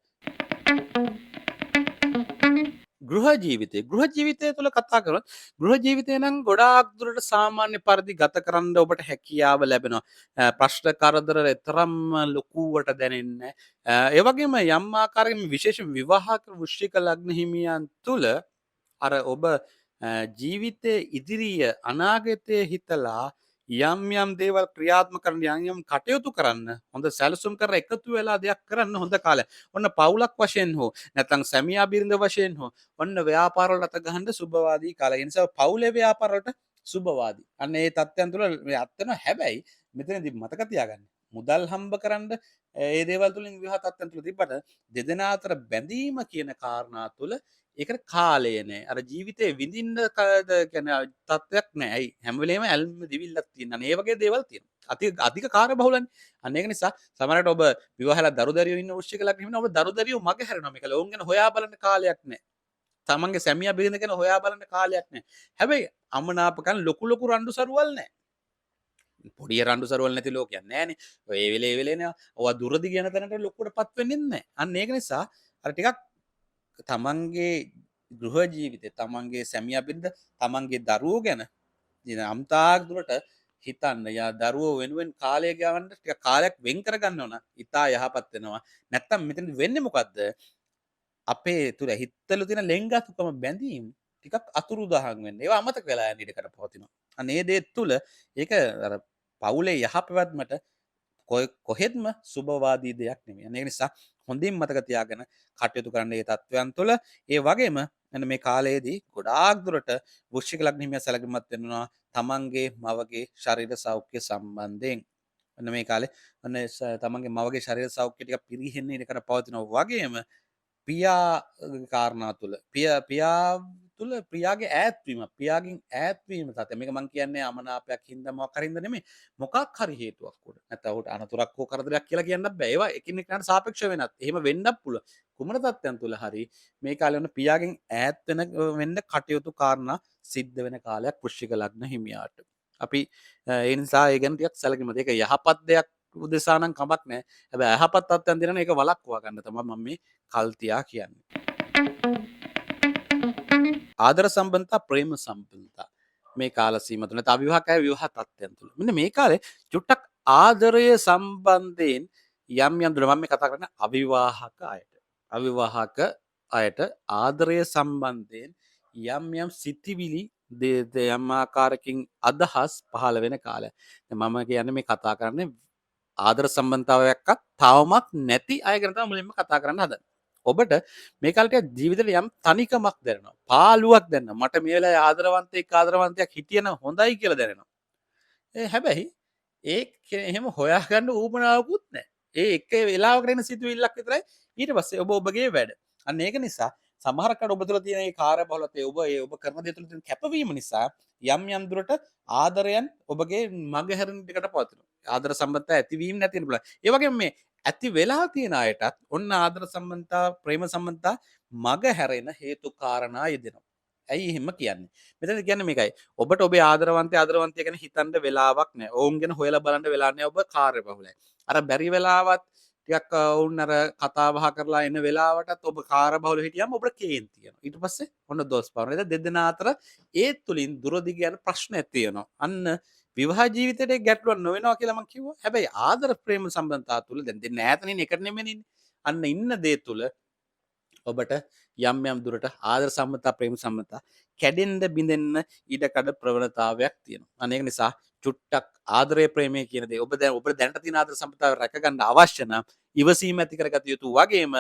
ගෘහ ජීවිතය තුළ කතා කරොත් ගෘහ ජීවිතය නම් ගොඩාක් දුරට සාමාන්‍ය පරිදි ගත කරන්න ඔබට හැකියාව ලැබෙනවා. ප්‍රශ්න කරදර එතරම් ලොකුවට දැනෙන්නේ නැහැ. ඒ වගේම යම් ආකාරයකින් විශේෂ විවාහක වෘශ්චික ලග්න හිමියන් තුළ අර ඔබ ජීවිතයේ ඉදිරිය අනාගතය හිතලා යම් යම් දේවල් ක්‍රියාත්මක කරන්න යම් යම් කටයුතු කරන්න හොඳ සැලසුම් කරලා එකතු වෙලා දෙයක් කරන්න හොඳ කාලයක්. ඔන්න පවුලක් වශයෙන් හෝ නැත්නම් සැමියා බිරිඳ වශයෙන් හෝ ඔන්න ව්‍යාපාරවල අත ගහන්න සුබවාදී කාලය. ඒ නිසා පවුලේ ව්‍යාපාරවලට සුබවාදී. අන්න ඒ තත්ත්වයන් තුළ මේ අත්වෙනවා. හැබැයි මෙතනදී මතක තියාගන්න. මුදල් හම්බ කරන්න ඒ දේවල් තුලින් විවාහ තත්ත්වයන් තුළ තිබ්බට දෙදෙනා අතර බැඳීම කියන කාරණා තුළ ඒකට කාලය නෑ. අර ජීවිතේ විඳින්න කියන්නේ තත්ත්වයක් නෑ. ඇයි හැම වෙලේම ඇල්ම දිවිල්ලක් තියෙනවා. ඒ වගේ දේවල් තියෙනවා. අධික කාර්යබහුලනේ. අන්න ඒක නිසා සමහරවිට ඔබ විවාහලා දරුදරියෝ ඉන්න වෘශ්චික ලග්න හිමියෝ ඔබ දරුදරියෝ මග හැරෙනවා මේක. ඔවුන් ගැන හොයා බලන්න කාලයක් නෑ. තමන්ගේ සැමියා බිරිඳ ගැන හොයා බලන්න කාලයක් නෑ. හැබැයි අමනාපකම් ලොකු ලොකු රණ්ඩු සරුවල් නෑ. පොඩි රණ්ඩු සරුවල් නැති ලෝකයක් නෑනේ. ඔය ඒ වෙලේ නේ ඔවා දුරදි කියන තැනට ලොකුවටපත් වෙන්නේ නැහැ. අන්න ඒක නිසා අර ටිකක් තමන්ගේ ගෘහ ජීවිතේ තමන්ගේ සැමියා බිරිඳ තමන්ගේ දරුවෝ ගැන අම්තාක් දුරට හිතන්න. යා දරුවෝ වෙනුවෙන් කාලය ගවන්න ටික කාලයක් වෙන් කරගන්න ඕන. ඉතා යහපත් වෙනවා. නැත්තම් මෙතන වෙන්නේ මොකද්ද? අපේ තුල හිතවල තියෙන ලෙන්ගතුකම බැඳීම් ටිකක් අතුරුදහන් වෙන්නේ. ඒවා අමතක වෙලා යන ඉඩකට පවතිනවා. අනේ දේ තුල ඒක අර පවුලේ යහපැවැත්මට කොහෙත්ම සුබවාදී දෙයක් නෙමෙයි. ඒක නිසා හොඳින් මතක තියාගෙන කටයුතු කරන්න මේ තත්වයන් තුළ. ඒ වගේම මෙන්න මේ කාලයේදී ගොඩාක් දුරට වෘශ්චික ලග්න හිමියා සැලකිලිමත් වෙනවා තමන්ගේ මවගේ ශරීර සෞඛ්‍ය සම්බන්ධයෙන්. මෙන්න මේ කාලේ ඔන්න තමන්ගේ මවගේ ශරීර සෞඛ්‍ය ටික පිරිහෙන්න ඉඩකට පවතිනවා. වගේම පියා කාරණා තුළ පියා තුළ පියාගේ ඈත්වීම පියාගෙන් ඈත්වීම තත්ත්වය. මේක මම කියන්නේ අමනාපයක් හින්දා මොකක් හරි හින්දා නෙමෙයි. මොකක් හරි හේතුවක් උඩ. නැත්නම් උට අනතුරක් හෝ කරදරයක් කියලා කියන්නත් බෑ. ඒවා එකිනෙකාට සාපේක්ෂව වෙනත්. එහෙම වෙන්නත් පුළුවන්. කුමන තත්ත්වයන් තුළ හරි මේ කාලේ වුණ පියාගෙන් ඈත් වෙන්න කටයුතු කාරණා සිද්ධ වෙන කාලයක් වෘශ්චික ලග්න හිමියාට. අපි ඒ නිසා ඒ ගැන ටිකක් සැලකිලිමත්. ඒක යහපත් දෙයක් උදෙසා නම් කමක් නැහැ. හැබැයි අයහපත් තත්ත්වයන් දිනන ඒක වළක්වා ගන්න තමයි මම මේ කල්තියා කියන්නේ. ආදර සම්බන්ධතා ප්‍රේම සම්බන්ධතා මේ කාල සීම තුළ නැත්නම් අවිවාහකයි විවාහ තත්ත්වයන් තුළ මෙන්න මේ කාලේ චුට්ටක් ආදරය සම්බන්ධයෙන් යම් දුර මම මේ කතා කරන්නේ අවිවාහක අයට. අවිවාහක අයට ආදරය සම්බන්ධයෙන් යම් සිතිවිලි යම් ආකාරකින් අදහස් පහළ වෙන කාලය. මම කියන්නේ මේ කතා කරන්නේ ආදර සම්බන්ධතාවයක්වත් තවමත් නැති අය ගැන තමයි මුලින්ම කතා කරන්න හදන්නේ. ඔබට මේ කාලේ ජීවිතේ යම් තනිකමක් දැනෙනවා. පාළුවක් දැනෙනවා. මට මේ වෙලාවේ ආදරවන්තයෙක් හිටියනම් හොඳයි කියලා දැනෙනවා. හැබැයි ඒක එහෙම හොයාගන්න ඌමනාවකුත් නැහැ. ඒ එක වෙලාවකට එන සිතුවිල්ලක් විතරයි ඊට පස්සේ ඔබගේ වැඩ. අන්න ඒක නිසා සමහරකට ඔබ තුළ තියෙන ඒ කාර්යබහුලත්වය ඔබ කරන දේ තුළ තියෙන කැපවීම නිසා යම් දුරට ආදරයන් ඔබගේ මග හැරෙන දෙකට පවතිනවා. ආදර සම්බන්ධතා ඇතිවීම නැති වෙන පුළුවන්. ඒ වගේම මේ ඇති වෙලා තියෙන අයටත් ඔන්න ආදර සම්බන්ධතා ප්‍රේම සම්බන්ධතා මග හැරෙන හේතු කාරණා යෙදෙනවා. ඇයි එහෙම කියන්නේ? මෙතන කියන්නේ මේකයි. ඔබට ඔබේ ආදරවන්තය ගැන හිතන්න වෙලාවක් නැහැ. ඔවුන් ගැන හොයලා බලන්න වෙලා නැහැ. ඔබ කාර්යබහුලයි. අර බැරි වෙලාවත් ටිකක් ඔවුන් අර කතා බහ කරලා එන වෙලාවටත් ඔබ කාර්යබහුල හිටියම ඔබට කේන්ති යනවා. ඊට පස්සේ ඔන්න දොස් පානවා. නේද? දෙදෙනා අතර ඒ තුලින් දුරදිග යන ප්‍රශ්න ඇති වෙනවා. අන්න විවාහ ජීවිතයේ ගැටලුවක් නොවෙනවා කියලා මම කිව්වා. හැබැයි ආදර ප්‍රේම සම්බන්ධතාව තුල දැන් දෙන්න ඈතනින් එකට නෙමෙයි ඉන්නේ. අන්න ඉන්න දේ තුල ඔබට යම් දුරට ආදර සම්බන්ධතා ප්‍රේම සම්බන්ධතා කැඩෙන්න බිඳෙන්න ඉඩකඩ ප්‍රවණතාවයක් තියෙනවා. අන්න ඒක නිසා චුට්ටක් ආදරය ප්‍රේමය කියන දේ ඔබ දැනට තියෙන ආදර සම්බන්ධතාව රැකගන්න අවශ්‍ය නම් ඉවසීම ඇති කරගත යුතු වගේම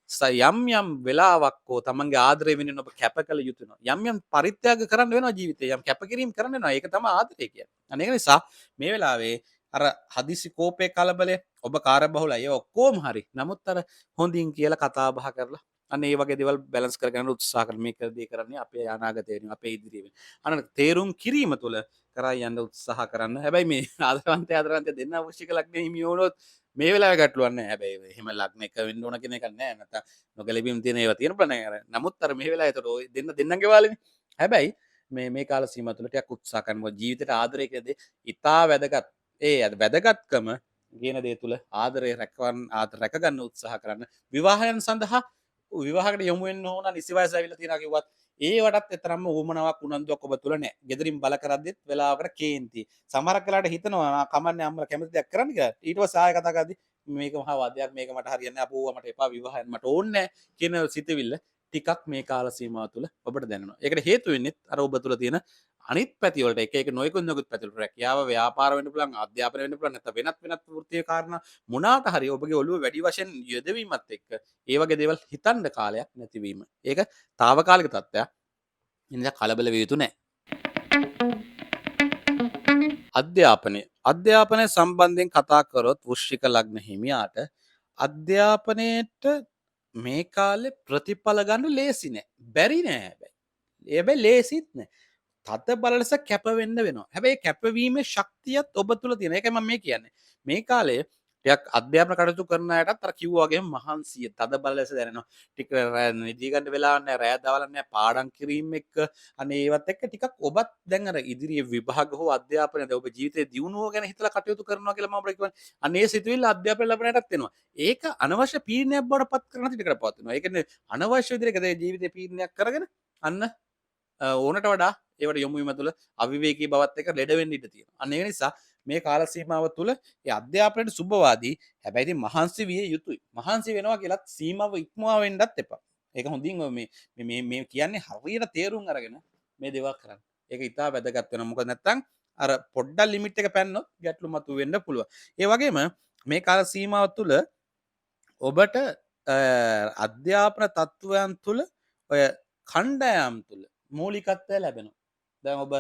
යම් වෙලාවක් හෝ තමන්ගේ ආදරය වෙනුවෙන් ඔබ කැප කළ යුතු වෙනවා. යම් පරිත්‍යාග කරන්න වෙනවා ජීවිතේ. යම් කැපකිරීම කරන්න වෙනවා. ඒක තමයි ආදරය කියන්නේ. අන්න ඒක නිසා මේ වෙලාවේ අර හදිසි කෝපේ කලබලය ඔබ කාර්යබහුලයි. ඒ ඔක්කොම හරි. නමුත් අර හොඳින් කියලා කතා බහ කරලා අන්න ඒ වගේ දේවල් බැලන්ස් කරගන්න උත්සාහ කරන මේක දේ කරන්නේ අපේ අනාගතය වෙනුවෙන් අපේ ඉදිරිය වෙනුවෙන්. අන්න තේරුම් කිරීම තුළ කරා යන්න උත්සාහ කරන්න. හැබැයි මේ ආදරවන්තය දෙන්න අවශ්‍ය ලග්න හිමි වුණොත් මේ වෙලාවේ ගැටලුවක් නැහැ. හැබැයි එහෙම ලග්න එක වෙන්න ඕන කියන එකක් නැහැ. නැත්නම් නොගැලපීම් තියෙන ඒවා තියෙන ප්‍රශ්න. නමුත් අර මේ වෙලාවේ ඒතර ඔය දෙන්නගේ වාලේනේ. හැබැයි මේ කාල සීමාව තුළ ටිකක් උත්සාහ කරනවා ජීවිතේට ආදරය කියන දේ ඉතා වැදගත්. ඒ වැදගත්කම කියන දේ තුළ ආදරය රැකගන්න උත්සාහ කරන්න. විවාහයන් සඳහා විවාහකට යොමු වෙන්න ඕන නිසි වයස ඇවිල්ලා තියෙනවා කිව්වත් ඒවටත් එතරම්ම උවමනාවක් උනන්දුවක් ඔබ තුල නැහැ. ගෙදරින් බල කරද්දිත් වෙලාවකට කේන්ති. සමහරක් වෙලාවට හිතනවා කමන්නේ අම්මලා කැමති දෙයක් කරන්න කියලා. ඊට පස්සේ ආයෙ කතා කරද්දි මේක මහා වාදයක් මේක මට හරියන්නේ නැහැ. අපෝ මට එපා විවාහයෙන් මට ඕනේ නැහැ කියන සිතවිල්ල ටිකක් මේ කාල සීමාව තුළ ඔබට දැනෙනවා. ඒකට හේතු වෙන්නේ අර ඔබ තුල තියෙන අනිත් පැති වලට එක නොයෙකුත් පැති වලට රැකියාව ව්‍යාපාර වෙන්න පුළුවන් අධ්‍යාපනය වෙන්න පුළුවන් නැත්නම් වෙනත් වෘත්තීය කාරණා මොනාට හරි ඔබගේ ඔළුව වැඩි වශයෙන් යොදවීමත් එක්ක ඒ වගේ දේවල් හිතන්න කාලයක් නැතිවීම. ඒක తాවකාලික තත්ත්වයක්. ඉතින් කලබල විය යුතු නැහැ. අධ්‍යාපනය සම්බන්ධයෙන් කතා කරොත් වෘශ්චික ලග්න හිමියාට අධ්‍යාපනයේට මේ කාලේ ප්‍රතිඵල ගන්න ලේසි නෑ. බැරි නෑ හැබැයි. හැබැයි ලේසිත් නෑ. තද බල ලෙස කැප වෙන්න වෙනවා. හැබැයි කැපවීමේ ශක්තියත් ඔබ තුල තියෙන. ඒකයි මම මේ කියන්නේ. මේ කාලේ ටිකක් අධ්‍යාපන කටයුතු කරන අයටත් අර කිව්වා වගේම මහන්සිය තද බල ලෙස දැනෙනවා. ටික නිදි ගන්න වෙලාවක් නැහැ. රෑ දවල් නැහැ. පාඩම් කිරීම එක්ක අනේ ඒවත් එක්ක ටිකක් ඔබත් දැන් අර ඉදිරියේ විභාග හෝ අධ්‍යාපනයේද ඔබ ජීවිතේ දියුණුව ගැන හිතලා කටයුතු කරනවා කියලා මම ඔබට කියන්නේ. අනේ සිතුවිල්ල අධ්‍යාපන ලැබුණාටත් එනවා. ඒක අනවශ්‍ය පීඩනයක් බවට පත් කරන තිටකට පවතිනවා. ඒ කියන්නේ අනවශ්‍ය විදිහට ජීවිතේ පීඩනයක් කරගෙන අන්න ඕනට වඩා ඒවට යොමු වීම තුළ අවිවේකී බවත් එක්ක ලෙඩ වෙන්න ඉඩ තියෙනවා. අන්න ඒ නිසා මේ කාල සීමාව තුළ ඒ අධ්‍යාපනයේ සුබවාදී හැබැයි ඉතින් මහන්සි විය යුතුයි. මහන්සි වෙනවා කියලත් සීමාව ඉක්මවා වෙන්නත් එපා. ඒක හොඳින් මේ කියන්නේ හරියට තේරුම් අරගෙන මේ දේවල් කරන්න. ඒක ඉතා වැදගත් වෙනවා. මොකද නැත්තම් අර පොඩ්ඩක් ලිමිට් එක පැන්නොත් ගැටලු මතුවෙන්න පුළුවන්. ඒ වගේම මේ කාල සීමාව තුළ ඔබට අධ්‍යාපන තත්ත්වයන් තුළ ඔය කණ්ඩායම් තුළ මූලිකත්වය ලැබෙනවා. දැන් ඔබ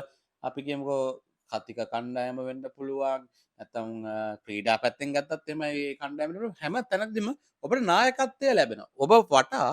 අපි කියමුකෝ කතික කණ්ඩායම වෙන්න පුළුවන් නැත්නම් ක්‍රීඩා පැත්තෙන් ගත්තත් එමය මේ කණ්ඩායමට හැම තැනදීම ඔබට නායකත්වය ලැබෙනවා. ඔබ වටා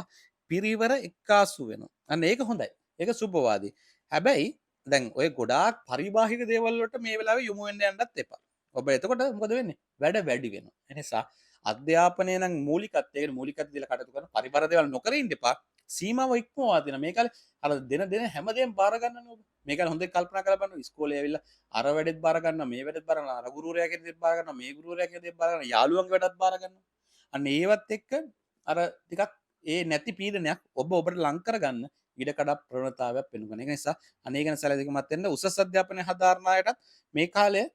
පිරිවර එක්කාසු වෙනවා. අන්න ඒක හොඳයි. ඒක සුබවාදී. හැබැයි දැන් ඔය ගොඩාක් පරිබාහිර දේවල් වලට මේ වෙලාවේ යොමු වෙන්න යන්නත් එපා. ඔබ එතකොට මොකද වෙන්නේ? වැඩ වැඩි වෙනවා. ඒ නිසා අධ්‍යාපනය නම් මූලිකත්වයේ මූලිකත්වය දීලා කටයුතු කරන පරිබාර දේවල් නොකර ඉන්න එපා. සීමාව ඉක්මවා දෙන මේ කාලේ අර දෙන හැමදේම බාර ගන්නනේ ඔබ. මේක හොඳට කල්පනා කරලා බලන්න ඉස්කෝලේ ඇවිල්ලා අර වැඩෙත් බාර ගන්නවා මේ වැඩෙත් බාර ගන්නවා අර ගුරුවරයා කියන දේත් බාර ගන්නවා මේ ගුරුවරයා කියන දේත් බාර ගන්නවා යාළුවන්ගේ වැඩත් බාර ගන්නවා. අන්න ඒවත් එක්ක අර ටිකක් ඒ නැති පීඩනයක් ඔබට ලං කරගන්න ඉඩකඩ ප්‍රවණතාවයක් පෙන්වන. ඒක නිසා අනේ ගැන සැලකිලිමත් වෙන්න උසස් අධ්‍යාපනය හදාරන අයටත් මේ කාලේ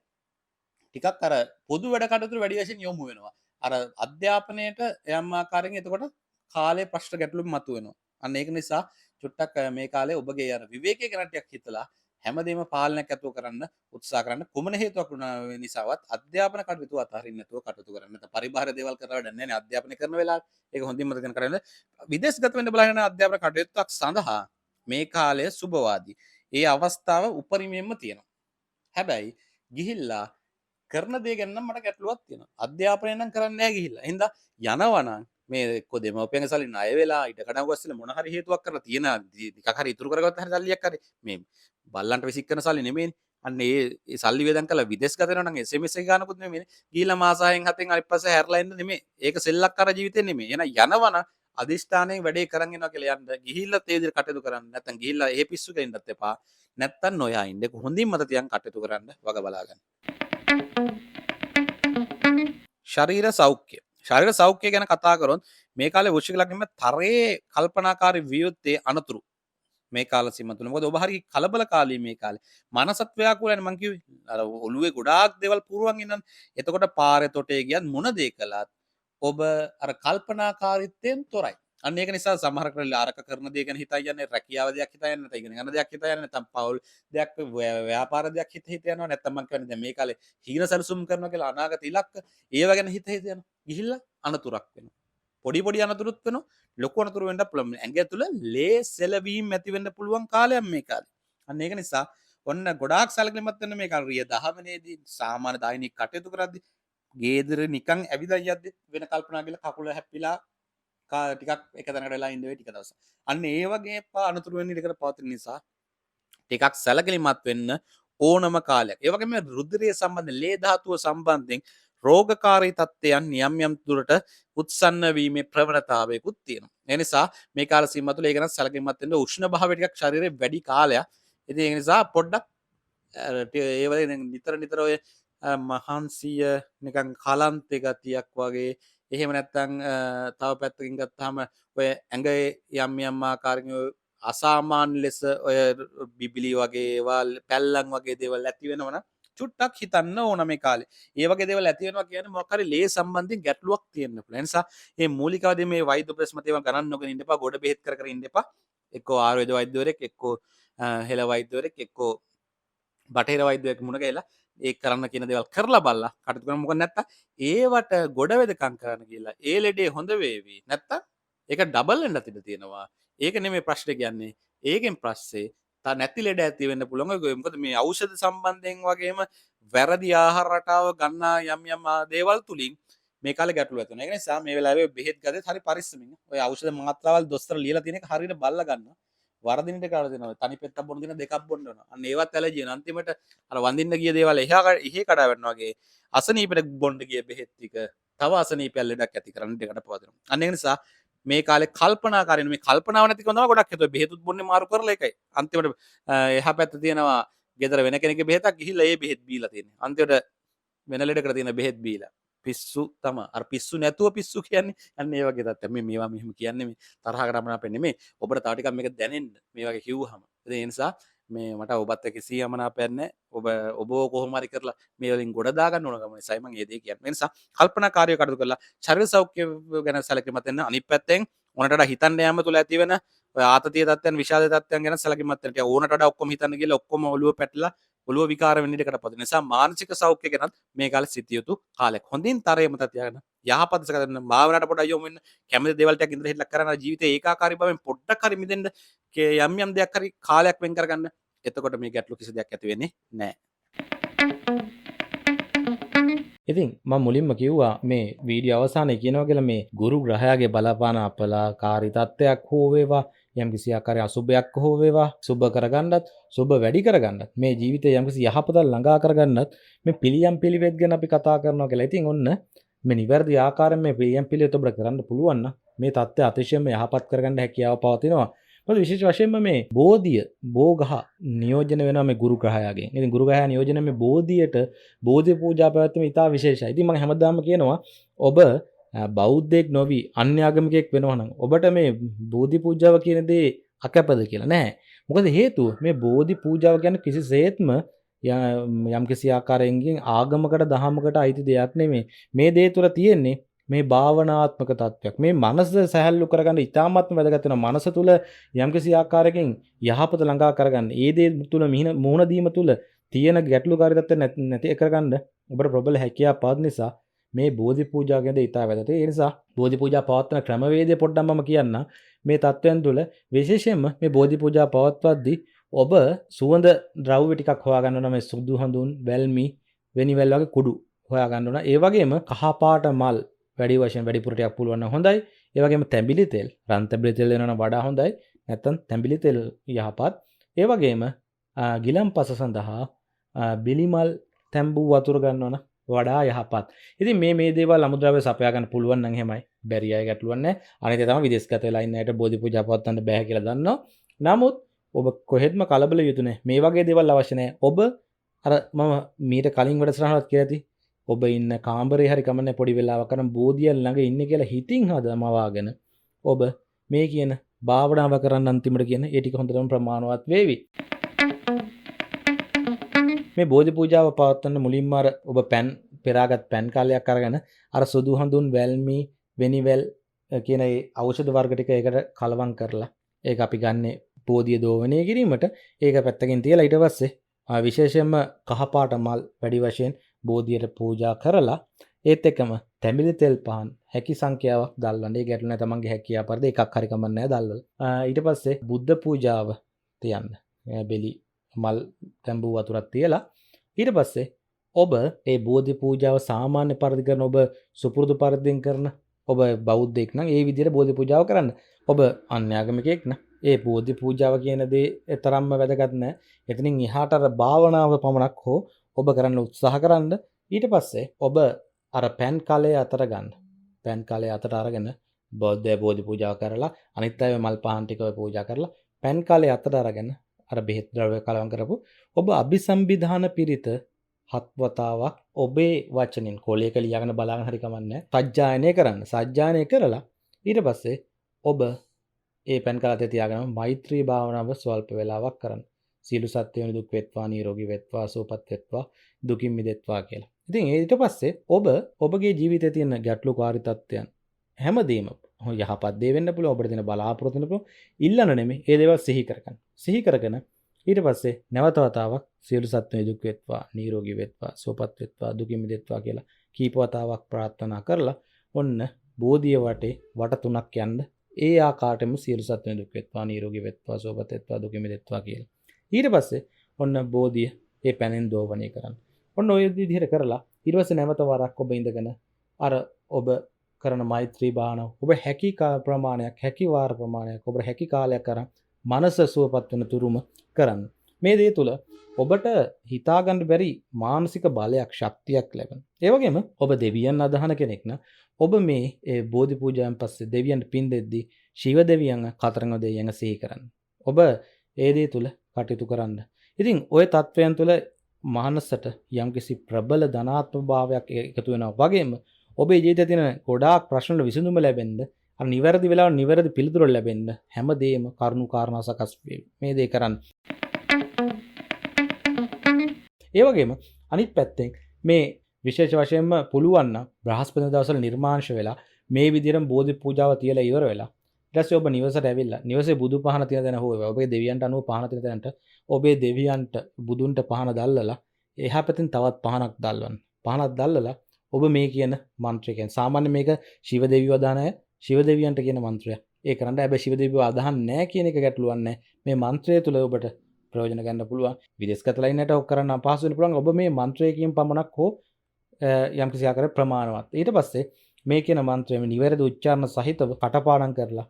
ටිකක් අර පොදු වැඩ කටයුතු වැඩි වශයෙන් යොමු වෙනවා. අර අධ්‍යාපනයට යම් ආකාරයෙන් එතකොට කාලේ ප්‍රශ්න ගැටලු මතුවෙනවා. අන්න ඒක නිසා චුට්ටක් මේ කාලේ ඔබගේ අර විවේකයේ ගැන ටිකක් හිතලා හැමදේම පාලනයක් ඇතුව කරන්න උත්සාහ කරන්න. කුමන හේතුවක් නිසාවත් අධ්‍යාපන කටයුතු අතහරින්න නැතුව කටයුතු කරන්න. නැත්නම් පරිබාහිර දේවල් කරලා වැඩක් නැහැ නේ අධ්‍යාපනය කරන වෙලාවේ. ඒක හොඳින් මතක කරගන්න. විදේශගත වෙන්න බලන අධ්‍යාපන කටයුත්තක් සඳහා මේ කාලය සුබවාදී. ඒ අවස්ථාව උපරිමයෙන්ම තියෙනවා. හැබැයි ගිහිල්ලා කරන දේ ගැන නම් මට ගැටලුවක් තියෙනවා. අධ්‍යාපනය නම් කරන්නේ නැහැ ගිහිල්ලා. එහෙනම් යනවනම් මේ එක්ක දෙමව්පියන්ගේ සල්ලි ණය වෙලා ඉඩ කඩම් ගස්සලා මොන හරි හේතුවක් කරලා තියෙන ටිකක් හරි ඉතුරු කරගත්ත හරි සල්ලියක් හරි මේ බල්ලන්ට විසික් කරන සල්ලි නෙමෙයිනේ. අන්න ඒ සල්ලි වේදන් කරලා විදේශ ගත වෙනවා නම් SMS එක ගන්නකුත් නෙමෙයිනේ. ගිහිල්ලා මාස 6න් 7න් අනිත් පස්සේ හැරලා එන්න නෙමෙයි. ඒක සෙල්ලක්කාර ජීවිතේ නෙමෙයි. එහෙනම් යනවනම් අදිෂ්ඨානයෙන් වැඩේ කරන් එනවා කියලා යන්න. ගිහිල්ලා තේ විදිහට කටයුතු කරන්න. නැත්තම් ගිහිල්ලා ඒ පිස්සු ගෙන්නත් එපා. නැත්තම් නොයා ඉන්න. හොඳින් මත තියන් කටයුතු කරන්න වග බලා ගන්න. ශරීර සෞඛ්‍ය ගැන කතා කරොත් මේ කාලේ වෘශ්චික ලග්නෙම තරයේ කල්පනාකාරී වියුත්තේ අනතුරු මේ කාල සීම තුල. මොකද ඔබ හරි කලබලකාරී මේ කාලේ. මනසත් ව්‍යාකූලයි මං කිව්වේ. අර ඔළුවේ ගොඩාක් දේවල් පුරවන් ඉන්නන. එතකොට පාරේ තොටේ ගියත් මොන දේ කළත් ඔබ අර කල්පනාකාරීත්වයෙන් තොරයි. අන්න ඒක නිසා සමහර කරලා අරක කරන දේ ගැන හිතා යන්නේ රැකියාව දෙයක් හිතා යන්නේ නැත්නම් ඉගෙන ගන්න දෙයක් හිතා යන්නේ නැත්නම් පෞල් දෙයක් ව්‍යාපාර දෙයක් හිත යනවා නැත්නම් මං කියන්නේ දැන් මේ කාලේ හීන සැලසුම් කරනවා කියලා අනාගත ඉලක්ක ඒව ගැන හිත යනවා ගිහිල්ලා අනතුරක් වෙනවා පොඩි අනතුරුත් වෙනවා ලොකු අනතුරු වෙන්න පුළුවන් ඇඟ තුළ ලේ සෙලවීම ඇති වෙන්න පුළුවන් කාලයක් මේ කාලේ අන්න ඒක නිසා ඔන්න ගොඩාක් සැලකිලිමත් වෙන්න මේ කාලේ 10 සාමාන්‍ය දෛනික කටයුතු කරද්දී ගේදර නිකන් ඇවිදලා යද්දි වෙන කල්පනා කියලා කකුල හැප්පිලා ටිකක් එක තැනකට වෙලා ඉන්න වෙයි ටික දවසක්. අන්න ඒ වගේ අනතුරු වෙන්න ඉඩකට පවතින නිසා ටිකක් සැලකිලිමත් වෙන්න ඕනම කාලයක්. ඒ වගේම රුධිරය සම්බන්ධ ලේ ධාතුව සම්බන්ධයෙන් රෝගකාරී තත්ත්වයන් යම් දුරට උත්සන්න වීමේ ප්‍රවණතාවයකුත් තියෙනවා. ඒ නිසා මේ කාල සීමාව තුළ ඒක නම් සැලකිලිමත් වෙන්න උෂ්ණ භාවය ටිකක් ශරීරයේ වැඩි කාලයක්. ඉතින් ඒ නිසා පොඩ්ඩක් ඒ වගේ නිතර ඔය මහන්සිය නිකන් කලන්තේ ගතියක් වගේ එහෙම නැත්තම් තව පැත්තකින් ගත්තාම ඔය ඇඟේ යම් ආකාරකින් අසාමාන්‍ය ලෙස ඔය බිබිලි වගේ ඒවා පැල්ලම් වගේ දේවල් ඇති වෙනවනම් චුට්ටක් හිතන්න ඕන මේ කාලේ. ඒ වගේ දේවල් ඇති වෙනවා කියන්නේ මොකක් හරි ලේ සම්බන්ධයෙන් ගැටලුවක් තියෙන්න පුළුවන්. ඒ නිසා මේ මූලිකවදී මේ වෛද්‍ය ප්‍රශ්න ඒවා ගණන් නොගෙන ඉන්න එපා. ගොඩ බෙහෙත් කර ඉන්න එපා. එක්කෝ ආයුර්වේද වෛද්‍යවරයෙක්, එක්කෝ හෙළ වෛද්‍යවරයෙක්, එක්කෝ බටහිර වෛද්‍යවරයෙක් මුණ ගැහිලා ඒ කරන්න කියන දේවල් කරලා බලලා කටයුතු කරන මොකද නැත්තම් ඒවට ගොඩ වෙදකම් කරන්න කියලා ඒ ලෙඩේ හොඳ වේවි නැත්තම් ඒක ඩබල් වෙන්න ඉඩ තියෙනවා ඒක නෙමෙයි ප්‍රශ්නේ කියන්නේ ඒකෙන් පස්සේ තා නැති ලෙඩ ඇති වෙන්න පුළුවන් මොකද මේ ඖෂධ සම්බන්ධයෙන් වගේම වැරදි ආහාර රටාව ගන්නා යම් දේවල් තුලින් මේ කාලේ ගැටලු ඇති වෙනවා ඒක නිසා මේ වෙලාවේ බෙහෙත් ගත්තේ හරි පරිස්සමින් ඔය ඖෂධ මාත්‍රාවල් දොස්තර ලියලා තියෙන එක හරියට බලලා ගන්නවා වරදිනට කාලා දෙනවා තනි පෙත්තක් බොන දින දෙකක් බොන්න ඕන. අන්න ඒවත් ඇලර්ජි වෙන. අන්තිමට අර වඳින්න ගිය දේවල් එහෙ කඩා වැටෙනවා වගේ අසනීපෙට බොන්න ගිය බෙහෙත් ටික තව අසනීපයක් ලෙඩක් ඇති කරන්න දෙකට පවතිනවා. අන්න ඒ නිසා මේ කාලේ කල්පනාකාරීන මේ කල්පනාව නැතිකම තමයි ගොඩක් හේතුව. බෙහෙතුත් බොන්නේ මාරු කරලා ඒකයි. අන්තිමට එහා පැත්තේ තියෙනවා ගෙදර වෙන කෙනෙක්ගේ බෙහෙතක් ගිහිල්ලා ඒ බෙහෙත් බීලා තියෙන්නේ. අන්තිමට වෙන ලෙඩකට තියෙන බෙහෙත් බීලා. පිස්සු තමයි. අර පිස්සු නැතුව පිස්සු කියන්නේ. අන්න ඒ වගේ තත්ත්වයක්. මේ මේවා මෙහෙම කියන්නේ මේ තරහකට අපේ නෙමෙයි. ඔබට තව ටිකක් මේක දැනෙන්න මේ වගේ කිව්වහම. ඒ නිසා මේ මට ඔබත් එක්ක සියමනාපයක් නැහැ. ඔබ කොහොම හරි කරලා මේ වලින් ගොඩ දාගන්න ඕන ගමන් සයි මම මේ දේ කියන්නේ. ඒ නිසා කල්පනාකාරීව කටයුතු කරලා ශරීර සෞඛ්‍ය ගැන සැලකිලිමත් වෙන්න අනිත් පැත්තෙන් ඕනට වඩා හිතන්න යාම තුළ ඇති වෙන ඔය ආතතිය තත්ත්වයන් විෂාද තත්ත්වයන් ගැන සැලකිලිමත් වෙන්න. ඕනට වඩා ඔක්කොම හිතන්න ගිහලා ඔක්කොම ඔළුව පැටලලා ඔළුව විකාර වෙන්න ඉඩකට පදින නිසා මානසික සෞඛ්‍ය ගැනත් මේ කාලේ සිටිය යුතු කාලයක්. හොඳින් තරයේ මත තියාගන්න. යහපත් දිශ කරන්න භාවනාවට පොඩ්ඩක් යොමු වෙන්න. කැමති දේවල් ටික ඉඳලා හිටලා කරන ජීවිතේ ඒකාකාරී බවෙන් පොඩ්ඩක් හරි මිදෙන්න යම් දෙයක් හරි කාලයක් වෙන් කරගන්න. එතකොට මේ ගැටලු කිසි දෙයක් ඇති වෙන්නේ නැහැ. ඉතින් මම මුලින්ම කිව්වා මේ වීඩියෝ අවසානයේ කියනවා කියලා මේ ගුරු ග්‍රහයාගේ බලපාන අපලාකාරී තත්ත්වයක් හෝ වේවා යම්කිසි ආකාරයේ අසුබයක් හෝ වේවා සුබ කරගන්නත් සුබ වැඩි කරගන්නත් මේ ජීවිතේ යම්කිසි යහපත ළඟා කරගන්නත් මේ පිළියම් පිළිවෙත් ගැන අපි කතා කරනවා කියලා. ඉතින් ඔන්න මේ නිවැරදි ආකාරයෙන් මේ පිළියම් පිළිවෙත ඔබට කරන්න පුළුවන් නම් මේ தත්ත්වය අතිශයම යහපත් කරගන්න හැකියාව පවතිනවා. මොකද විශේෂ වශයෙන්ම මේ බෝධිය බෝගහ නියෝජන වෙනවා මේ ගුරු ග්‍රහයාගෙන්. ඉතින් ගුරු ග්‍රහයා නියෝජන මේ බෝධියට බෝධි පූජා පැවැත්වීම ඉතා විශේෂයි. ඉතින් මම හැමදාම කියනවා ඔබ බෞද්ධයෙක් නොවි අන්‍ය ආගමිකයෙක් වෙනවා නම් ඔබට මේ බෝධි පූජාව කියන දේ අකැපද කියලා නෑ. මොකද හේතුව මේ බෝධි පූජාව කියන්නේ කිසිසේත්ම යම් කිසි ආකාරයෙන් ආගමකට දහමකට අයිති දෙයක් නෙමෙයි. මේ දේ තුළ තියෙන්නේ මේ භාවනාත්මක තත්වයක්. මේ මනස සැහැල්ලු කරගන්න ඉතාමත්ම වැදගත් වෙනවා. මනස තුළ යම් කිසි ආකාරයකින් යහපත ළඟා කරගන්න. ඒ දේ තුළ මුහුණ දීම තුළ තියෙන ගැටලුකාරී තත්ත්ව නැති කරගන්න ඔබට ප්‍රබල හැකියාවක් පවතින නිසා මේ බෝධි පූජා ගැන ඉතා වැදගත්. ඒ නිසා බෝධි පූජා පවත්වන ක්‍රමවේදය පොඩ්ඩක් මම කියන්න. මේ තත්ත්වයන් තුළ විශේෂයෙන්ම මේ බෝධි පූජා පවත්වද්දී ඔබ සුවඳ ද්‍රව්‍ය ටිකක් හොයාගන්න ඕන. මේ සුදු හඳුන්, වැල්මි, වෙනිවැල් වගේ කුඩු හොයාගන්න ඕන. ඒ වගේම කහ පාට මල් වැඩි වශයෙන් වැඩිපුර ටිකක් පුළුවන් නම් හොඳයි. ඒ වගේම තැඹිලි තෙල්, රන් තැඹිලි තෙල් වෙනවා නම් වඩා හොඳයි. නැත්නම් තැඹිලි තෙල් යහපත්. ඒ වගේම ගිලම්පස සඳහා බිලිමල් තැඹු වතුර ගන්නවන වඩා යහපත්. ඉතින් මේ දේවල් අමුද්‍රව්‍ය සපයා ගන්න පුළුවන් නම් එහෙමයි. බැරි අය ගැටලුවක් නැහැ. අනිත් තමයි විදේශගත වෙලා ඉන්න අයට බෝධි පූජා පවත්වන්න බෑ කියලා දන්නවා. නමුත් ඔබ කොහෙත්ම කලබල යුතු නැහැ. මේ වගේ දේවල් අවශ්‍ය නැහැ. ඔබ අර මම මීට කලින් වැඩසටහනක් කියලා ඇති. ඔබ ඉන්න කාමරේ හරි කමන්නේ පොඩි වෙලාවක් අරන් බෝධිය ළඟ ඉන්නේ කියලා හිතින් හදමවාගෙන ඔබ මේ කියන භාවනාව කරන්න අන්තිමට කියන ඒ ටික හොඳටම ප්‍රමාණවත් වේවි. මේ බෝධි පූජාව පවත්වන්න මුලින්ම අර ඔබ පෑන් පෙරාගත් පෑන් කාලයක් අරගෙන අර සුදු හඳුන් වැල්මි වෙනිවැල් කියන ඒ ඖෂධ වර්ග ටික ඒකට කලවම් කරලා ඒක අපි ගන්නේ බෝධිය දෝවණය කිරීමට. ඒක පැත්තකින් තියලා ඊට පස්සේ විශේෂයෙන්ම කහපාට මල් වැඩි වශයෙන් බෝධියට පූජා කරලා ඒත් එක්කම තැඹිලි තෙල් පහන් හැකි සංඛ්‍යාවක් දල්වන්න. ඒ ගැටලු නැහැ තමන්ගේ හැකියාව පරිදි එකක් හරි කමක් නැහැ දල්වල. ඊට පස්සේ බුද්ධ පූජාව තියන්න. බෙලි මල් තැඹු වතුරක් තියලා ඊට පස්සේ ඔබ ඒ බෝධි පූජාව සාමාන්‍ය පරිදි කරන ඔබ සුපුරුදු පරිදිෙන් කරන ඔබ බෞද්ධයෙක් නම් ඒ විදිහට බෝධි පූජාව කරන්න. ඔබ අන්‍යාගමිකයෙක් නම් ඒ බෝධි පූජාව කියන දේ තරම්ම වැදගත් නැහැ. එතනින් එහාට අර භාවනාව පමණක් හෝ ඔබ කරන්න උත්සාහ කරන්න. ඊට පස්සේ ඔබ අර පෑන් කාලය අතර ගන්න. පෑන් කාලය අතර අරගෙන බෝධි පූජාව කරලා අනිත් අය මල් පහන් ටික පූජා කරලා පෑන් කාලය අතර අරගෙන අර බෙහෙත් ද්‍රව්‍ය කලවම් කරපු ඔබ අභිසම්බිධාන පිරිත 7 වතාවක් ඔබේ වචනින් කොලයක ලියාගෙන බලාගෙන හරි කමන්නේ සජ්ජායනය කරන්න. සජ්ජායනය කරලා ඊට පස්සේ ඔබ ඒ පෑන් කාලේ තියාගෙන මෛත්‍රී භාවනාව ස්වල්ප වේලාවක් කරන්න. සියලු සත්ත්වයන් දුක් වෙත්වා, නිරෝගී වෙත්වා, සුවපත් වෙත්වා, දුකින් මිදෙත්වා කියලා. ඉතින් ඊට පස්සේ ඔබ ඔබගේ ජීවිතයේ තියෙන ගැටලුකාරී තත්ත්වයන් හැමදේම යහපත් දේ වෙන්න පුළුවන්. ඔබට තියෙන බලාපොරොත්තු වෙන්න පුළුවන්. ඉල්ලන නෙමෙයි. ඒ දේවල් සිහි කරගන්න. සිහි කරගෙන ඊට පස්සේ නැවත වතාවක් සියලු සත්ත්වයන් දුක් වෙත්වා, නිරෝගී වෙත්වා, සුවපත් වෙත්වා, දුකින් මිදෙත්වා කියලා කීප වතාවක් ප්‍රාර්ථනා කරලා ඔන්න බෝධිය වටේ වට තුනක් යන්න. ඒ ආකාරයෙන්ම සියලු සත්ත්වයන් දුක් වෙත්වා, නිරෝගී වෙත්වා, සුවපත් වෙත්වා, දුකින් මිදෙත්වා කියලා. ඊට පස්සේ ඔන්න බෝධිය ඒ පැනෙන් දෝවණය කරන්න. ඔන්න ඔය විදිහට කරලා ඊට පස්සේ නැවත වරක් ඔබ ඉඳගෙන අර ඔබ කරන මෛත්‍රී භාවනාව ඔබ හැකි ප්‍රමාණයක්, හැකි වාර ප්‍රමාණයක්, ඔබ හැකි කාලයක් කරන් මනස සුවපත් වෙන තුරුම කරන්න. මේ දේ තුල ඔබට හිතා ගන්න බැරි මානසික බලයක්, ශක්තියක් ලැබෙනවා. ඒ වගේම ඔබ දෙවියන් අදහන කෙනෙක් නම් ඔබ මේ බෝධි පූජාවෙන් පස්සේ දෙවියන්ට පින් දෙද්දී ශිව දෙවියන් කතරගම දෙවියන් සිහි කරන්න. ඔබ ඒ දේ තුල කටයුතු කරන්න. ඉතින් ওই තත්වයන් තුළ මානසට යම්කිසි ප්‍රබල ධනාත්මක භාවයක් එකතු වෙනවා. වගේම ඔබේ ජීවිතයේ තියෙන ගොඩාක් ප්‍රශ්න වල විසඳුම ලැබෙන්න, අර නිවැරදි වෙලාවට නිවැරදි පිළිතුරු ලැබෙන්න හැමදේම කරුණු කාරණා සකස් වෙයි. මේ දේ කරන්න. ඒ වගේම අනිත් පැත්තෙන් මේ විශේෂ වශයෙන්ම පුළුවන් නම් බ්‍රහස්පති දවසවල නිර්මාංශ වෙලා මේ විදිහටම බෝධි පූජාව තියලා ඉවර වෙලා ඊට පස්සේ ඔබ නිවසට ඇවිල්ලා නිවසේ බුදු පහන තියෙන තැන හෝ ඔබේ දෙවියන්ට අනුව පහන තියෙන තැනට ඔබේ දෙවියන්ට බුදුන්ට පහන දැල්ලලා එහා පැත්තෙන් තවත් පහනක් දැල්වන්න. පහනක් දැල්ලලා ඔබ මේ කියන මන්ත්‍රය කියන්නේ සාමාන්‍ය මේක ශිව දෙවියෝ අදහන අය ශිව දෙවියන්ට කියන මන්ත්‍රය. ඒ කරන්න හැබැයි ශිව දෙවියෝ අදහන්නේ නැහැ කියන එක ගැටලුවක් නැහැ. මේ මන්ත්‍රය තුල ඔබට ප්‍රයෝජන ගන්න පුළුවන්. විදේශගත ලයිනට ඔක් කරන්න අපහසු වෙන්න පුළුවන්. ඔබ මේ මන්ත්‍රයකින් පමණක් හෝ යම්කිසි ආකාරයක ප්‍රමාණවත්. ඊට පස්සේ මේ කියන මන්ත්‍රය නිවැරදි උච්චාරණ සහිතව කටපාඩම් කරලා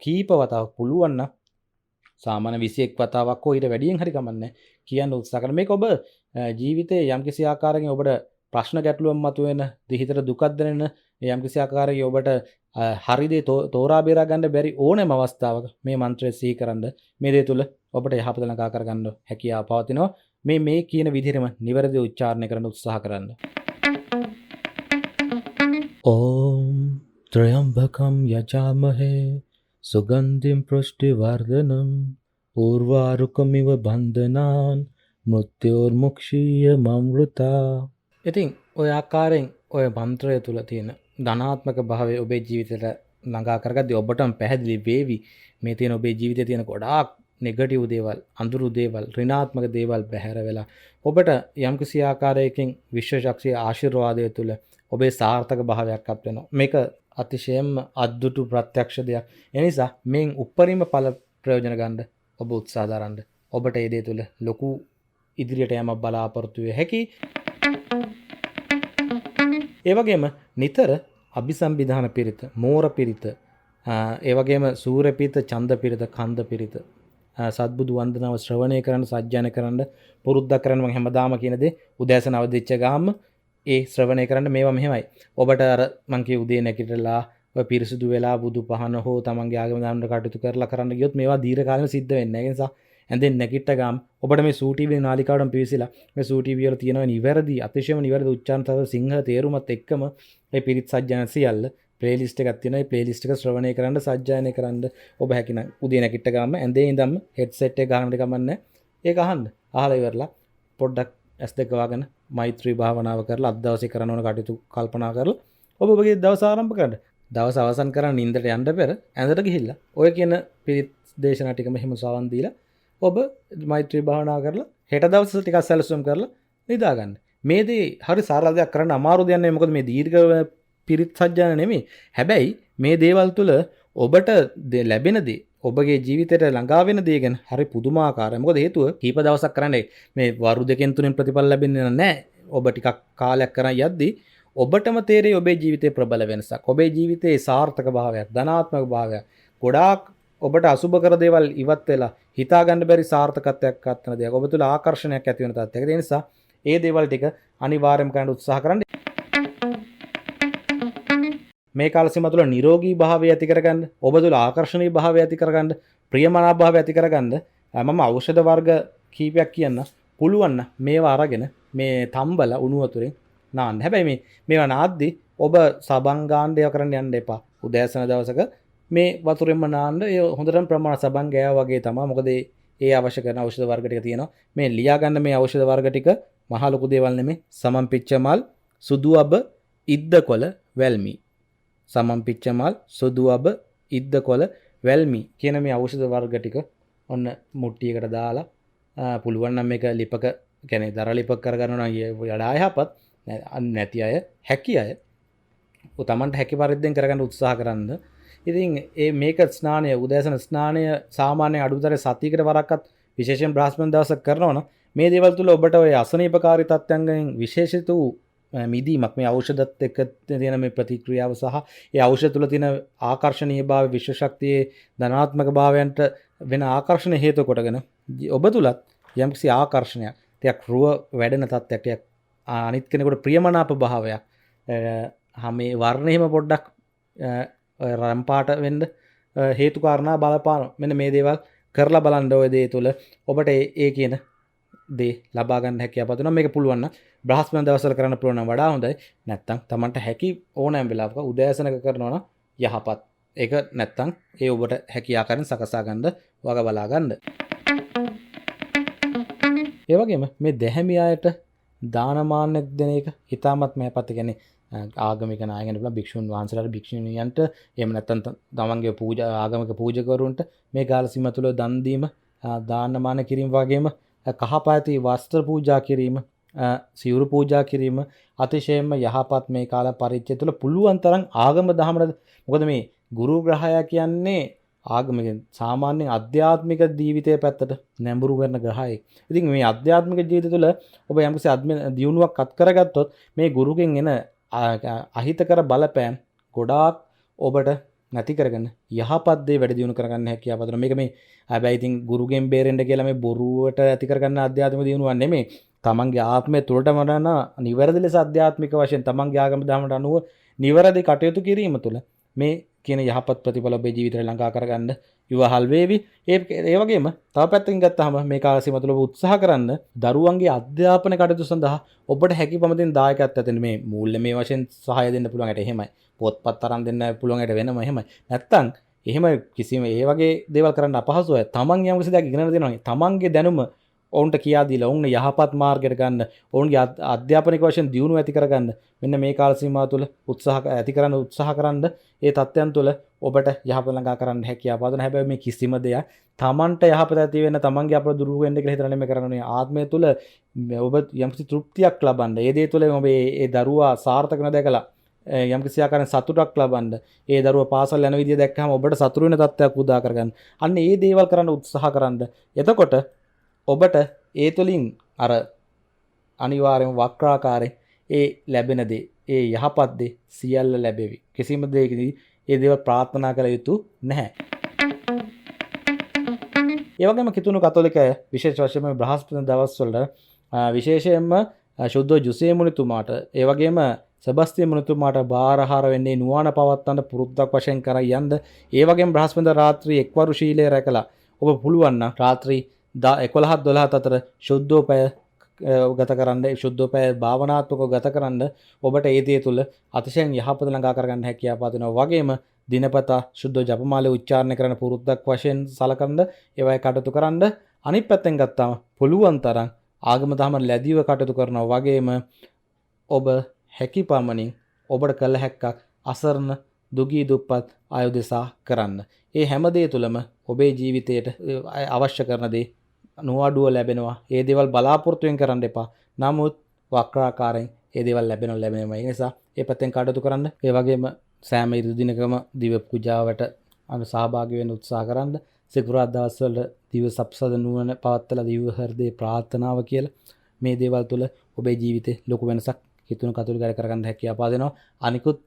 කීප වතාවක් පුළුවන් නම් සාමාන්‍ය 21 වතාවක් හෝ ඊට වැඩියෙන් හරි කමන්නේ කියන්න උත්සාහ කරන මේක ඔබ ජීවිතයේ යම්කිසි ආකාරයකින් ඔබට ප්‍රශ්න ගැටලුවක් මතුවෙන දිහිතර දුකක් දැනෙන යම්කිසි ආකාරයකින් ඔබට හරි දේ තෝරා බේරා ගන්න බැරි ඕනෑම අවස්ථාවක මේ මන්ත්‍රය සිහි කරන්ද මේ දේ තුල ඔබට යහපත ළඟා කරගන්න හැකියාව පවතිනවා. මේ කියන විදිහටම නිවැරදි උච්චාරණය කරන්න උත්සාහ කරන්න. ඕම් ත්‍රයම්බකම් යජාමහේ සුගන්ධිම් පෘෂ්ටිවර්ධනම් ඌර්වාරුකමිව බන්ධනාන් මුත්‍යෝර්මුක්ෂීය මමෘතා. ඉතින් ඔය ආකාරයෙන් ඔය මන්ත්‍රය තුල තියෙන ධනාත්මක භාවය ඔබේ ජීවිතයට ළඟා කරගද්දී ඔබටම පැහැදිලි වේවි මේ තියෙන ඔබේ ජීවිතයේ තියෙන ගොඩාක් නෙගටිව් දේවල්, අඳුරු දේවල්, ඍණාත්මක දේවල් බැහැර වෙලා ඔබට යම්කිසි ආකාරයකින් විශ්ව ශක්තිය ආශිර්වාදය තුල ඔබේ සාර්ථක භාවයක් අත් වෙනවා. මේක අතිශයින්ම අද්දුටු ප්‍රත්‍යක්ෂ දෙයක්. ඒ නිසා මෙන් උපරිම ඵල ප්‍රයෝජන ගන්න ඔබ උත්සාහ දරන්න. ඔබට ඒ දේ තුල ලොකු ඉදිරියට යෑමක් බලාපොරොත්තු වෙ හැකි. ඒ වගේම නිතර අபிසම්බිධාන පිරිත, මෝර පිරිත, ඒ වගේම සූර්ය පිරිත, ඡන්ද පිරිත, කන්ද පිරිත, සත්බුදු වන්දනාව ශ්‍රවණය කරන්න, සජ්ජායන කරන්න පුරුද්දක් කරන්න මම හැමදාම කියන දේ උදෑසන අවදිච්ච ගාම ඒ ශ්‍රවණය කරන්න. මේවා මෙහෙමයි. ඔබට අර මං කිය උදේ නැගිටලා ඔය පිරිසුදු වෙලා බුදු පහන හෝ තමන්ගේ ආගම දාන්න කටයුතු කරලා කරන්න ගියොත් මේවා දීර්ඝ කාලෙම සිද්ධ වෙන්නේ නැහැ. ඒ නිසා ඇඳෙන් නැගිට ගාම ඔබට මේ සූ ටීවී නාලිකාවටම පිවිසිලා මේ සූ ටීවී වල තියෙන නිවැරදි අතිශයම නිවැරදි උච්චාරණ තව සිංහල තේරුමත් එක්කම මේ පිරිත් සජ්ජායන සියල්ල ප්ලේලිස්ට් එකක් තියෙනවා. මේ ප්ලේලිස්ට් එක ශ්‍රවණය කරන්න, සජ්ජායනය කරන්න ඔබ හැකිනම් උදේ නැගිට ගාම ඇඳේ ඉඳන්ම හෙඩ්සෙට් එක ගන්න කමන්නේ. ඒක අහන්න. අහලා ඉවරලා පොඩ්ඩක් S2 වගන මෛත්‍රී භාවනාව කරලා අද දවසේ කරන ඕන කටයුතු කල්පනා කරලා ඔබ ඔබගේ දවස ආරම්භ කරන්න. දවස අවසන් කරන් නිින්දට යන්න පෙර ඇඳට ගිහිල්ලා ඔය කියන පිරිත් දේශනා ටික මෙහෙම සවන් දීලා ඔබ මෛත්‍රී භාවනා කරලා හෙට දවසේ ටිකක් සැලසුම් කරලා නිදා ගන්න. මේ දේ හරි සරල දෙයක් කරන්න අමාරු දෙයක් නෙවෙයි. මොකද මේ දීර්ඝ පිරිත් සජ්ජායන නෙමෙයි. හැබැයි මේ දේවල් තුල ඔබට ලැබෙන දේ, ඔබගේ ජීවිතයට ළඟා වෙන දේ ගැන හරි පුදුමාකාරයි. මොකද හේතුව කීප දවසක් කරන්නේ මේ වරු දෙකෙන් තුනෙන් ප්‍රතිඵල ලැබෙන්නේ නැහැ. ඔබ ටිකක් කාලයක් කරන් යද්දී ඔබටම තේරෙයි ඔබේ ජීවිතේ ප්‍රබල වෙනසක්. ඔබේ ජීවිතේ සාර්ථක භාවයක්, ධනාත්මක භාවයක්. ගොඩාක් ඔබට අසුබ කර දේවල් ඉවත් වෙලා හිතා ගන්න බැරි සාර්ථකත්වයක් අත්වන දෙයක්. ඔබ තුල ආකර්ෂණයක් ඇති වෙන තත්ත්වයක. ඒ නිසා ඒ දේවල් ටික අනිවාර්යයෙන්ම කරන්න උත්සාහ කරන්න. මේ කාල සීමාව තුළ නිරෝගී භාවය ඇති කරගන්න, ඔබ තුළ ආකර්ෂණීය භාවය ඇති කරගන්න, ප්‍රියමනාප භාවය ඇති කරගන්න මම ඖෂධ වර්ග කීපයක් කියන්න. පුළුවන් නම් මේවා අරගෙන මේ තම්බල උණු වතුරෙන් නාන්න. හැබැයි මේවා නාද්දි ඔබ සබන් ගන්න ඒවා කරන්න යන්න එපා. උදෑසන දවසක මේ වතුරෙන්ම නාන්න. ඒ හොඳටම ප්‍රමාණ සබන් ගෑවා වගේ තමයි. මොකද ඒ අවශ්‍ය කරන ඖෂධ වර්ග ටික තියෙනවා. මේ ලියා ගන්න මේ ඖෂධ වර්ග ටික මහ ලොකු දේවල් නෙමෙයි. සමන් පිච්ච මල්, සුදු අබ, ඉද්ද කොළ, වැල්මි. සමන් පිච්ච මල්, සුදු අබ, ඉද්ද කොළ, වැල්මි කියන මේ ඖෂධ වර්ග ටික ඔන්න මුට්ටියකට දාලා පුළුවන් නම් මේක ලිපක කියන්නේ දර ලිපක කරගන්නවා නම් වඩා යහපත්. නැති අය, හැකි අය තමන්ට හැකි පරිද්දෙන් කරගන්න උත්සාහ කරන්න. ඉතින් මේක ස්නානය, උදෑසන ස්නානය සාමාන්‍ය අඩුතරේ සතියකට වරක්වත් විශේෂයෙන් බ්‍රහස්පති දවසක් කරනවා නම් මේ දේවල් තුල ඔබට ඔය අසනීපකාරී තත්ත්වයන්ගෙන් විශේෂිත වූ මිදීමක්, මේ ඖෂධත් එක්ක තියෙන මේ ප්‍රතික්‍රියාව සහ ඒ ඖෂධ තුල තියෙන ආකර්ෂණීය භාවය, විශ්ව ශක්තියේ ධනාත්මක භාවයන්ට වෙන ආකර්ෂණ හේතු කොටගෙන ඔබ තුලත් යම්කිසි ආකර්ෂණයක්, ටිකක් රුව වැඩෙන තත්ත්වයක්, ටිකක් අනිත් කෙනෙකුට ප්‍රියමනාප භාවයක්, මේ වර්ණෙහිම පොඩ්ඩක් රම්පාට වෙන්න හේතු කාරණා බලපානවා. මෙන්න මේ දේවල් කරලා බලන්න. ඔය දේ තුල ඔබට ඒ කියන දේ ලබා ගන්න හැකියාව පදනවා. මේක පුළුවන් නම් බ්‍රහස්පති දවස්වල කරන්න පුළුවන් නම් වඩා හොඳයි. නැත්තම් Tamanට හැකි ඕනෑම වෙලාවක උදෑසනක කරනවා නම් යහපත්. ඒක නැත්තම් ඒ ඔබට හැකි ආකාරයෙන් සකසා ගන්න, වග බලා ගන්න. ඒ වගේම මේ දැහැමි අයට දානමාන දෙන එක හිතාමත් මේපත්. කියන්නේ ආගමික නායකයන්ට පුළුවන්, භික්ෂුන් වහන්සේලාට, භික්ෂුණියන්ට, එහෙම නැත්නම් තමන්ගේ පූජා ආගමික පූජකවරුන්ට මේ කාල සීමාව තුළ දන් දීම, දානමාන කිරීම වගේම කහපාති වස්ත්‍ර පූජා කිරීම, සිවුරු පූජා කිරීම අතිශයින්ම යහපත් මේ කාල පරිච්ඡේදය තුළ පුළුවන් තරම් ආගම දහමට. මොකද මේ ගුරු ග්‍රහයා කියන්නේ ආගමික සාමාන්‍ය අධ්‍යාත්මික ජීවිතයේ පැත්තට නැඹුරු කරන ග්‍රහයෙක්. ඉතින් මේ අධ්‍යාත්මික ජීවිතය තුළ ඔබ යම්කිසි දියුණුවක් අත් කරගත්තොත් මේ ගුරුගෙන් එන අහිතකර බලපෑම් ගොඩාක් ඔබට නැති කරගෙන යහපත් දේ වැඩි දියුණු කරගන්න හැකියාව පදනවා. මේක මේ හැබැයි ඉතින් ගුරුගෙන් බේරෙන්න කියලා මේ බොරුවට ඇති කරගන්න ආධ්‍යාත්මික දියුණුවක් නෙමෙයි. තමන්ගේ ආත්මය තුළටම යන නිවැරදි ලෙස ආධ්‍යාත්මික වශයෙන් තමන්ගේ ආගම දහමට අනුව නිවැරදි කටයුතු කිරීම තුළ මේ කියන යහපත් ප්‍රතිඵල ඔබේ ජීවිතේ ළඟා කරගන්න ඉවහල් වේවි. ඒ වගේම තව පැත්තකින් ගත්තාම මේ කාල සීමාව තුළ උත්සාහ කරන්න දරුවන්ගේ අධ්‍යාපන කටයුතු සඳහා ඔබට හැකි පමණින් දායකත්වයක් දෙන්න. මේ මූල්‍ය මේ වශයෙන් සහාය දෙන්න පුළුවන් ඇට එහෙමයි. පොත්පත් අරන් දෙන්න පුළුවන් ඇට වෙනම එහෙමයි. නැත්තම් එහෙම කිසිම ඒ වගේ දේවල් කරන්න අපහසුයි. තමන් යම් කිසි දෙයක් ඉගෙන දෙනවා නම් තමන්ගේ දැනුම ඔවුන්ට කියා දීලා ඔවුන් යහපත් මාර්ගයට ගන්න, ඔවුන්ගේ අධ්‍යාපනික වශයෙන් දියුණුව ඇති කරගන්න මෙන්න මේ කාල සීමාව තුළ උත්සාහ කරන්න ඒ තත්ත්වයන් තුළ ඔබට යහපත ළඟා කරන්න හැකියාව පාදන. හැබැයි මේ කිසිම දෙයක් තමන්ට යහපත ඇති වෙන්න තමන්ගේ අපල දුරු වෙන්න කියලා හිතලා නෙමෙයි කරන්නේ. ආත්මය තුළ ඔබ යම්කිසි තෘප්තියක් ලබන්න. ඒ දේ තුළ ඔබ ඒ දරුවා සාර්ථක වෙන දැකලා යම්කිසි ආකාරයෙන් සතුටක් ලබන්න. ඒ දරුවා පාසල් යන විදිය දැක්කම ඔබට සතුරු වෙන තත්ත්වයක් උදා කරගන්න. අන්න ඒ දේවල් කරන්න උත්සාහ කරන්න. එතකොට ඔබට ඒ තුළින් අර අනිවාර්යයෙන්ම වක්‍රාකාරයෙන් ඒ ලැබෙන දේ, ඒ යහපත් දේ සියල්ල ලැබෙවි. කිසිම දෙයකදී ඒ දේවල් ප්‍රාර්ථනා කළ යුතු නැහැ. ඒ වගේම කිතුණු කතෝලික විශේෂ වශයෙන්ම බ්‍රහස්පති දවස්වල විශේෂයෙන්ම ශුද්ධ ජුසේ මුනිතුමාට ඒ වගේම සෙබස්තියන් මුනිතුමාට බාරහාර වෙන්නේ නුවණ පවත්තන්න පුරුද්දක් වශයෙන් කරා යන්න. ඒ වගේම බ්‍රහස්පති රාත්‍රී එක්වරු ශීලය රැකලා ඔබ පුළුවන් නම් රාත්‍රී 11-12 අතර ශුද්ධෝපය ගත කරන්න, ශුද්ධෝපය භාවනාත්මකව ගත කරන්න ඔබට ඒ දේ තුළ අතිශයින් යහපත ළඟා කරගන්න හැකියාව පදිනවා. වගේම දිනපතා ශුද්ධ ජපමාලය උච්චාරණය කරන පුරුද්දක් වශයෙන් සලකන්න, ඒවයි කටයුතු කරන්න. අනිත් පැත්තෙන් ගත්තාම පුළුවන් තරම් ආගම දහම ලැබීව කටයුතු කරනවා. වගේම ඔබ හැකි පමණින් ඔබට කළ හැක්කක් අසරණ දුගී දුප්පත් අය උදෙසා කරන්න. ඒ හැම දේ තුළම ඔබේ ජීවිතයට අවශ්‍ය කරන දේ නොඅඩුව ලැබෙනවා. ඒ දේවල් බලාපොරොත්තුෙන් කරන්න එපා. නමුත් වක්‍රාකාරයෙන් ඒ දේවල් ලැබෙනවා. ඒ නිසා ඒ පැත්තෙන් කටයුතු කරන්න. ඒ වගේම සෑම ඉරිදු දිනකම දිව පූජාවට සහභාගී වෙන්න උත්සාහ කරන්න. සිකුරාදා දවස්වල දිව සප්සද නුවණ පවත්තලා දිව හෘදේ ප්‍රාර්ථනාව කියලා මේ දේවල් තුළ ඔබේ ජීවිතේ ලොකු වෙනසක් කිතුණු කතෝලිකයන්ට කරගන්න හැකියාව පාදෙනවා. අනිකුත්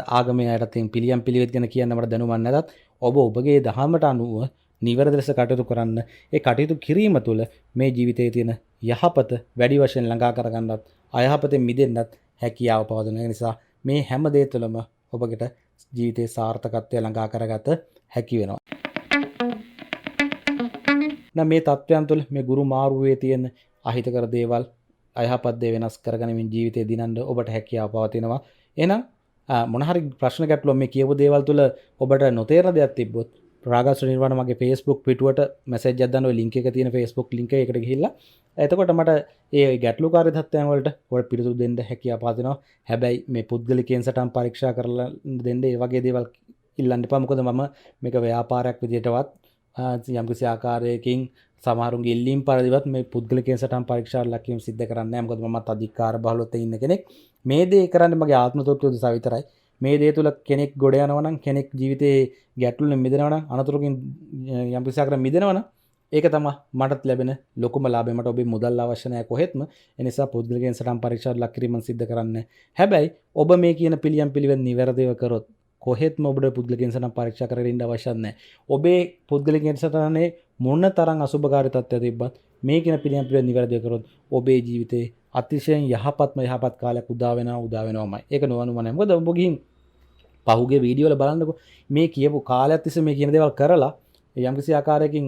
ආගමේ අයටත් පිළියම් පිළිවෙත් ගැන කියන්න මට දැනුමක් නැතත් ඔබ ඔබගේ දහමට අනුව නිවැරදි ලෙස කටයුතු කරන්න. ඒ කටයුතු කිරීම තුළ මේ ජීවිතයේ තියෙන යහපත වැඩි වශයෙන් ළඟා කරගන්නත් අයහපතෙන් මිදෙන්නත් හැකියාව පවදන නිසා මේ හැම දේ තුළම ඔබට ජීවිතයේ සාර්ථකත්වය ළඟා කරගත හැකි වෙනවා. මේ තත්ත්වයන් තුළ මේ ගුරු මාරුවේ තියෙන අහිතකර දේවල් අයහපත් දේ වෙනස් කරගනිමින් ජීවිතේ දිනන්න ඔබට හැකියාව පවතිනවා. එහෙනම් මොන හරි ප්‍රශ්න ගැටලුවක් මේ කියපු දේවල් තුළ ඔබට නොතේරෙන දෙයක් තිබ්බොත් රාගස්ව නිර්වාණ මගේ Facebook පිටුවට මැසේජ් එකක් දාන්න. ඔය ලින්ක් එක තියෙන Facebook ලින්ක් එකට ගිහිල්ලා එතකොට මට ඒ ගැටලුකාරී තත්ත්වයන් වලට ඔයාලට පිළිතුරු දෙන්න හැකියාව පවතිනවා. හැබැයි මේ පුද්ගලිකයෙන් සටහන් පරීක්ෂා කරලා දෙන්න ඒ වගේ දේවල් ඉල්ලන්න එපා. මොකද මම මේක ව්‍යාපාරයක් විදියටවත් යම්කිසි ආකාරයකින් සමහරුන්ගේ ඉල්ලීම් පරිදිවත් මේ පුද්ගලිකයෙන් සටහන් පරීක්ෂා ලක්කීම් සිද්ධ කරන්නේ නැහැ. මොකද මමත් අධිකාර බහුලව ඉන්න කෙනෙක්. මේ දේ කරන්නේ මගේ ආත්ම තෘප්තිය උදෙසා විතරයි. මේ දේ තුල කෙනෙක් ගොඩ යනවා නම්, කෙනෙක් ජීවිතේ ගැටලුවෙන් මිදෙනවා නම්, අනතුරකින් යම්කිසි ආකාරයකින් මිදෙනවා නම් ඒක තමයි මටත් ලැබෙන ලොකුම ලාභය. මට ඔබේ මුදල් අවශ්‍ය නැහැ කොහෙත්ම. ඒ නිසා පුද්ගලිකයෙන් සටහන් පරීක්ෂා ලක්කිරීම සිද්ධ කරන්නේ. හැබැයි ඔබ මේ කියන පිළියම් පිළිවෙත් නිවැරදිව කරොත් කොහෙත්ම ඔබට පුද්ගලිකයෙන් සටහන් පරීක්ෂා කරගෙන ඉන්න අවශ්‍ය නැහැ. ඔබේ පුද්ගලිකයෙන් සටහනේ මොන තරම් අසුභකාරී තත්ත්වයක් තිබ්බත් මේ කියන පිළියම් පිළිවෙත් නිවැරදිව කරොත් ඔබේ ජීවිතේ අතිශයින් යහපත් කාලයක් උදා වෙනවමයි. ඒක නොවනුම නැහැ. මොකද ඔබ ගිහින් පහුගිය වීඩියෝ වල බලන්නකො මේ කියපු කාලයක් තිස්සේ මේ කියන දේවල් කරලා යම්කිසි ආකාරයකින්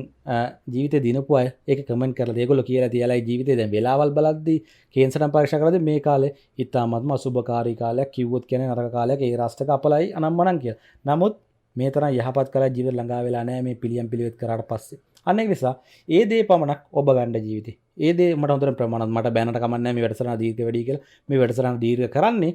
ජීවිතේ දිනපු අය ඒක කමෙන්ට් කරලා ඒගොල්ලෝ කියලා තියලා ජීවිතේ දැන් වෙලාවල් බලද්දී කේන්සරම් පරීක්ෂා කරද්දී මේ කාලේ ඉතාමත්ම අසුභකාරී කාලයක් කිව්වොත් කියන්නේ නරක කාලයක් ඒ රාෂ්ට්‍රක අපලයි අනම්මනම් කියලා. නමුත් මේ තරම් යහපත් කාලයක් ජීවිත ළඟා වෙලා නැහැ මේ පිළියම් පිළිවෙත් කරාට පස්සේ. අන්න ඒ නිසා ඒ දේ පමණක් ඔබ ගන්න ජීවිතේ. ඒ දේ මට හොඳට ප්‍රමාණවත් මට බෑනට කමක් නැහැ මේ වැඩසටහන දීර්ඝ වැඩි කියලා. මේ වැඩසටහන දීර්ඝ කරන්නේ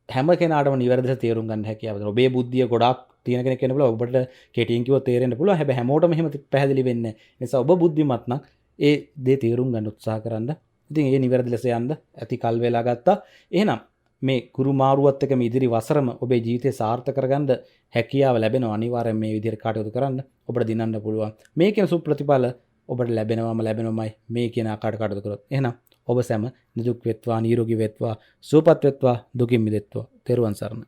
හැම කෙනාටම නිවැරදිව තේරුම් ගන්න හැකියාව දෙනවා. ඔබේ බුද්ධිය ගොඩාක් තියෙන කෙනෙක් වෙන්න පුළුවන්. ඔබට කෙටියෙන් කිව්වොත් තේරෙන්න පුළුවන්. හැබැයි හැමෝටම එහෙම පැහැදිලි වෙන්නේ නැහැ. ඒ නිසා ඔබ බුද්ධිමත් නම් ඒ දේ තේරුම් ගන්න උත්සාහ කරන්න. ඉතින් ඒ නිවැරදි ලෙස යන්න ඇති කල් වේලා ගත්තා. එහෙනම් මේ ගුරු මාරුවත් එක්ක මේ ඉදිරි වසරම ඔබේ ජීවිතේ සාර්ථක කරගන්න හැකියාව ලැබෙනවා. අනිවාර්යෙන් මේ විදිහට කටයුතු කරන්න ඔබට දිනන්න පුළුවන්. මේකෙන් සුප්‍රතිඵල ඔබට ලැබෙනවමයි මේ කියන ආකාරයට කටයුතු කරොත්. එහෙනම් ඔබ සැම නිදුක් වෙත්වා, නිරෝගී වෙත්වා, සුවපත් වෙත්වා, දුකින් මිදෙත්වා. තෙරුවන් සරණයි.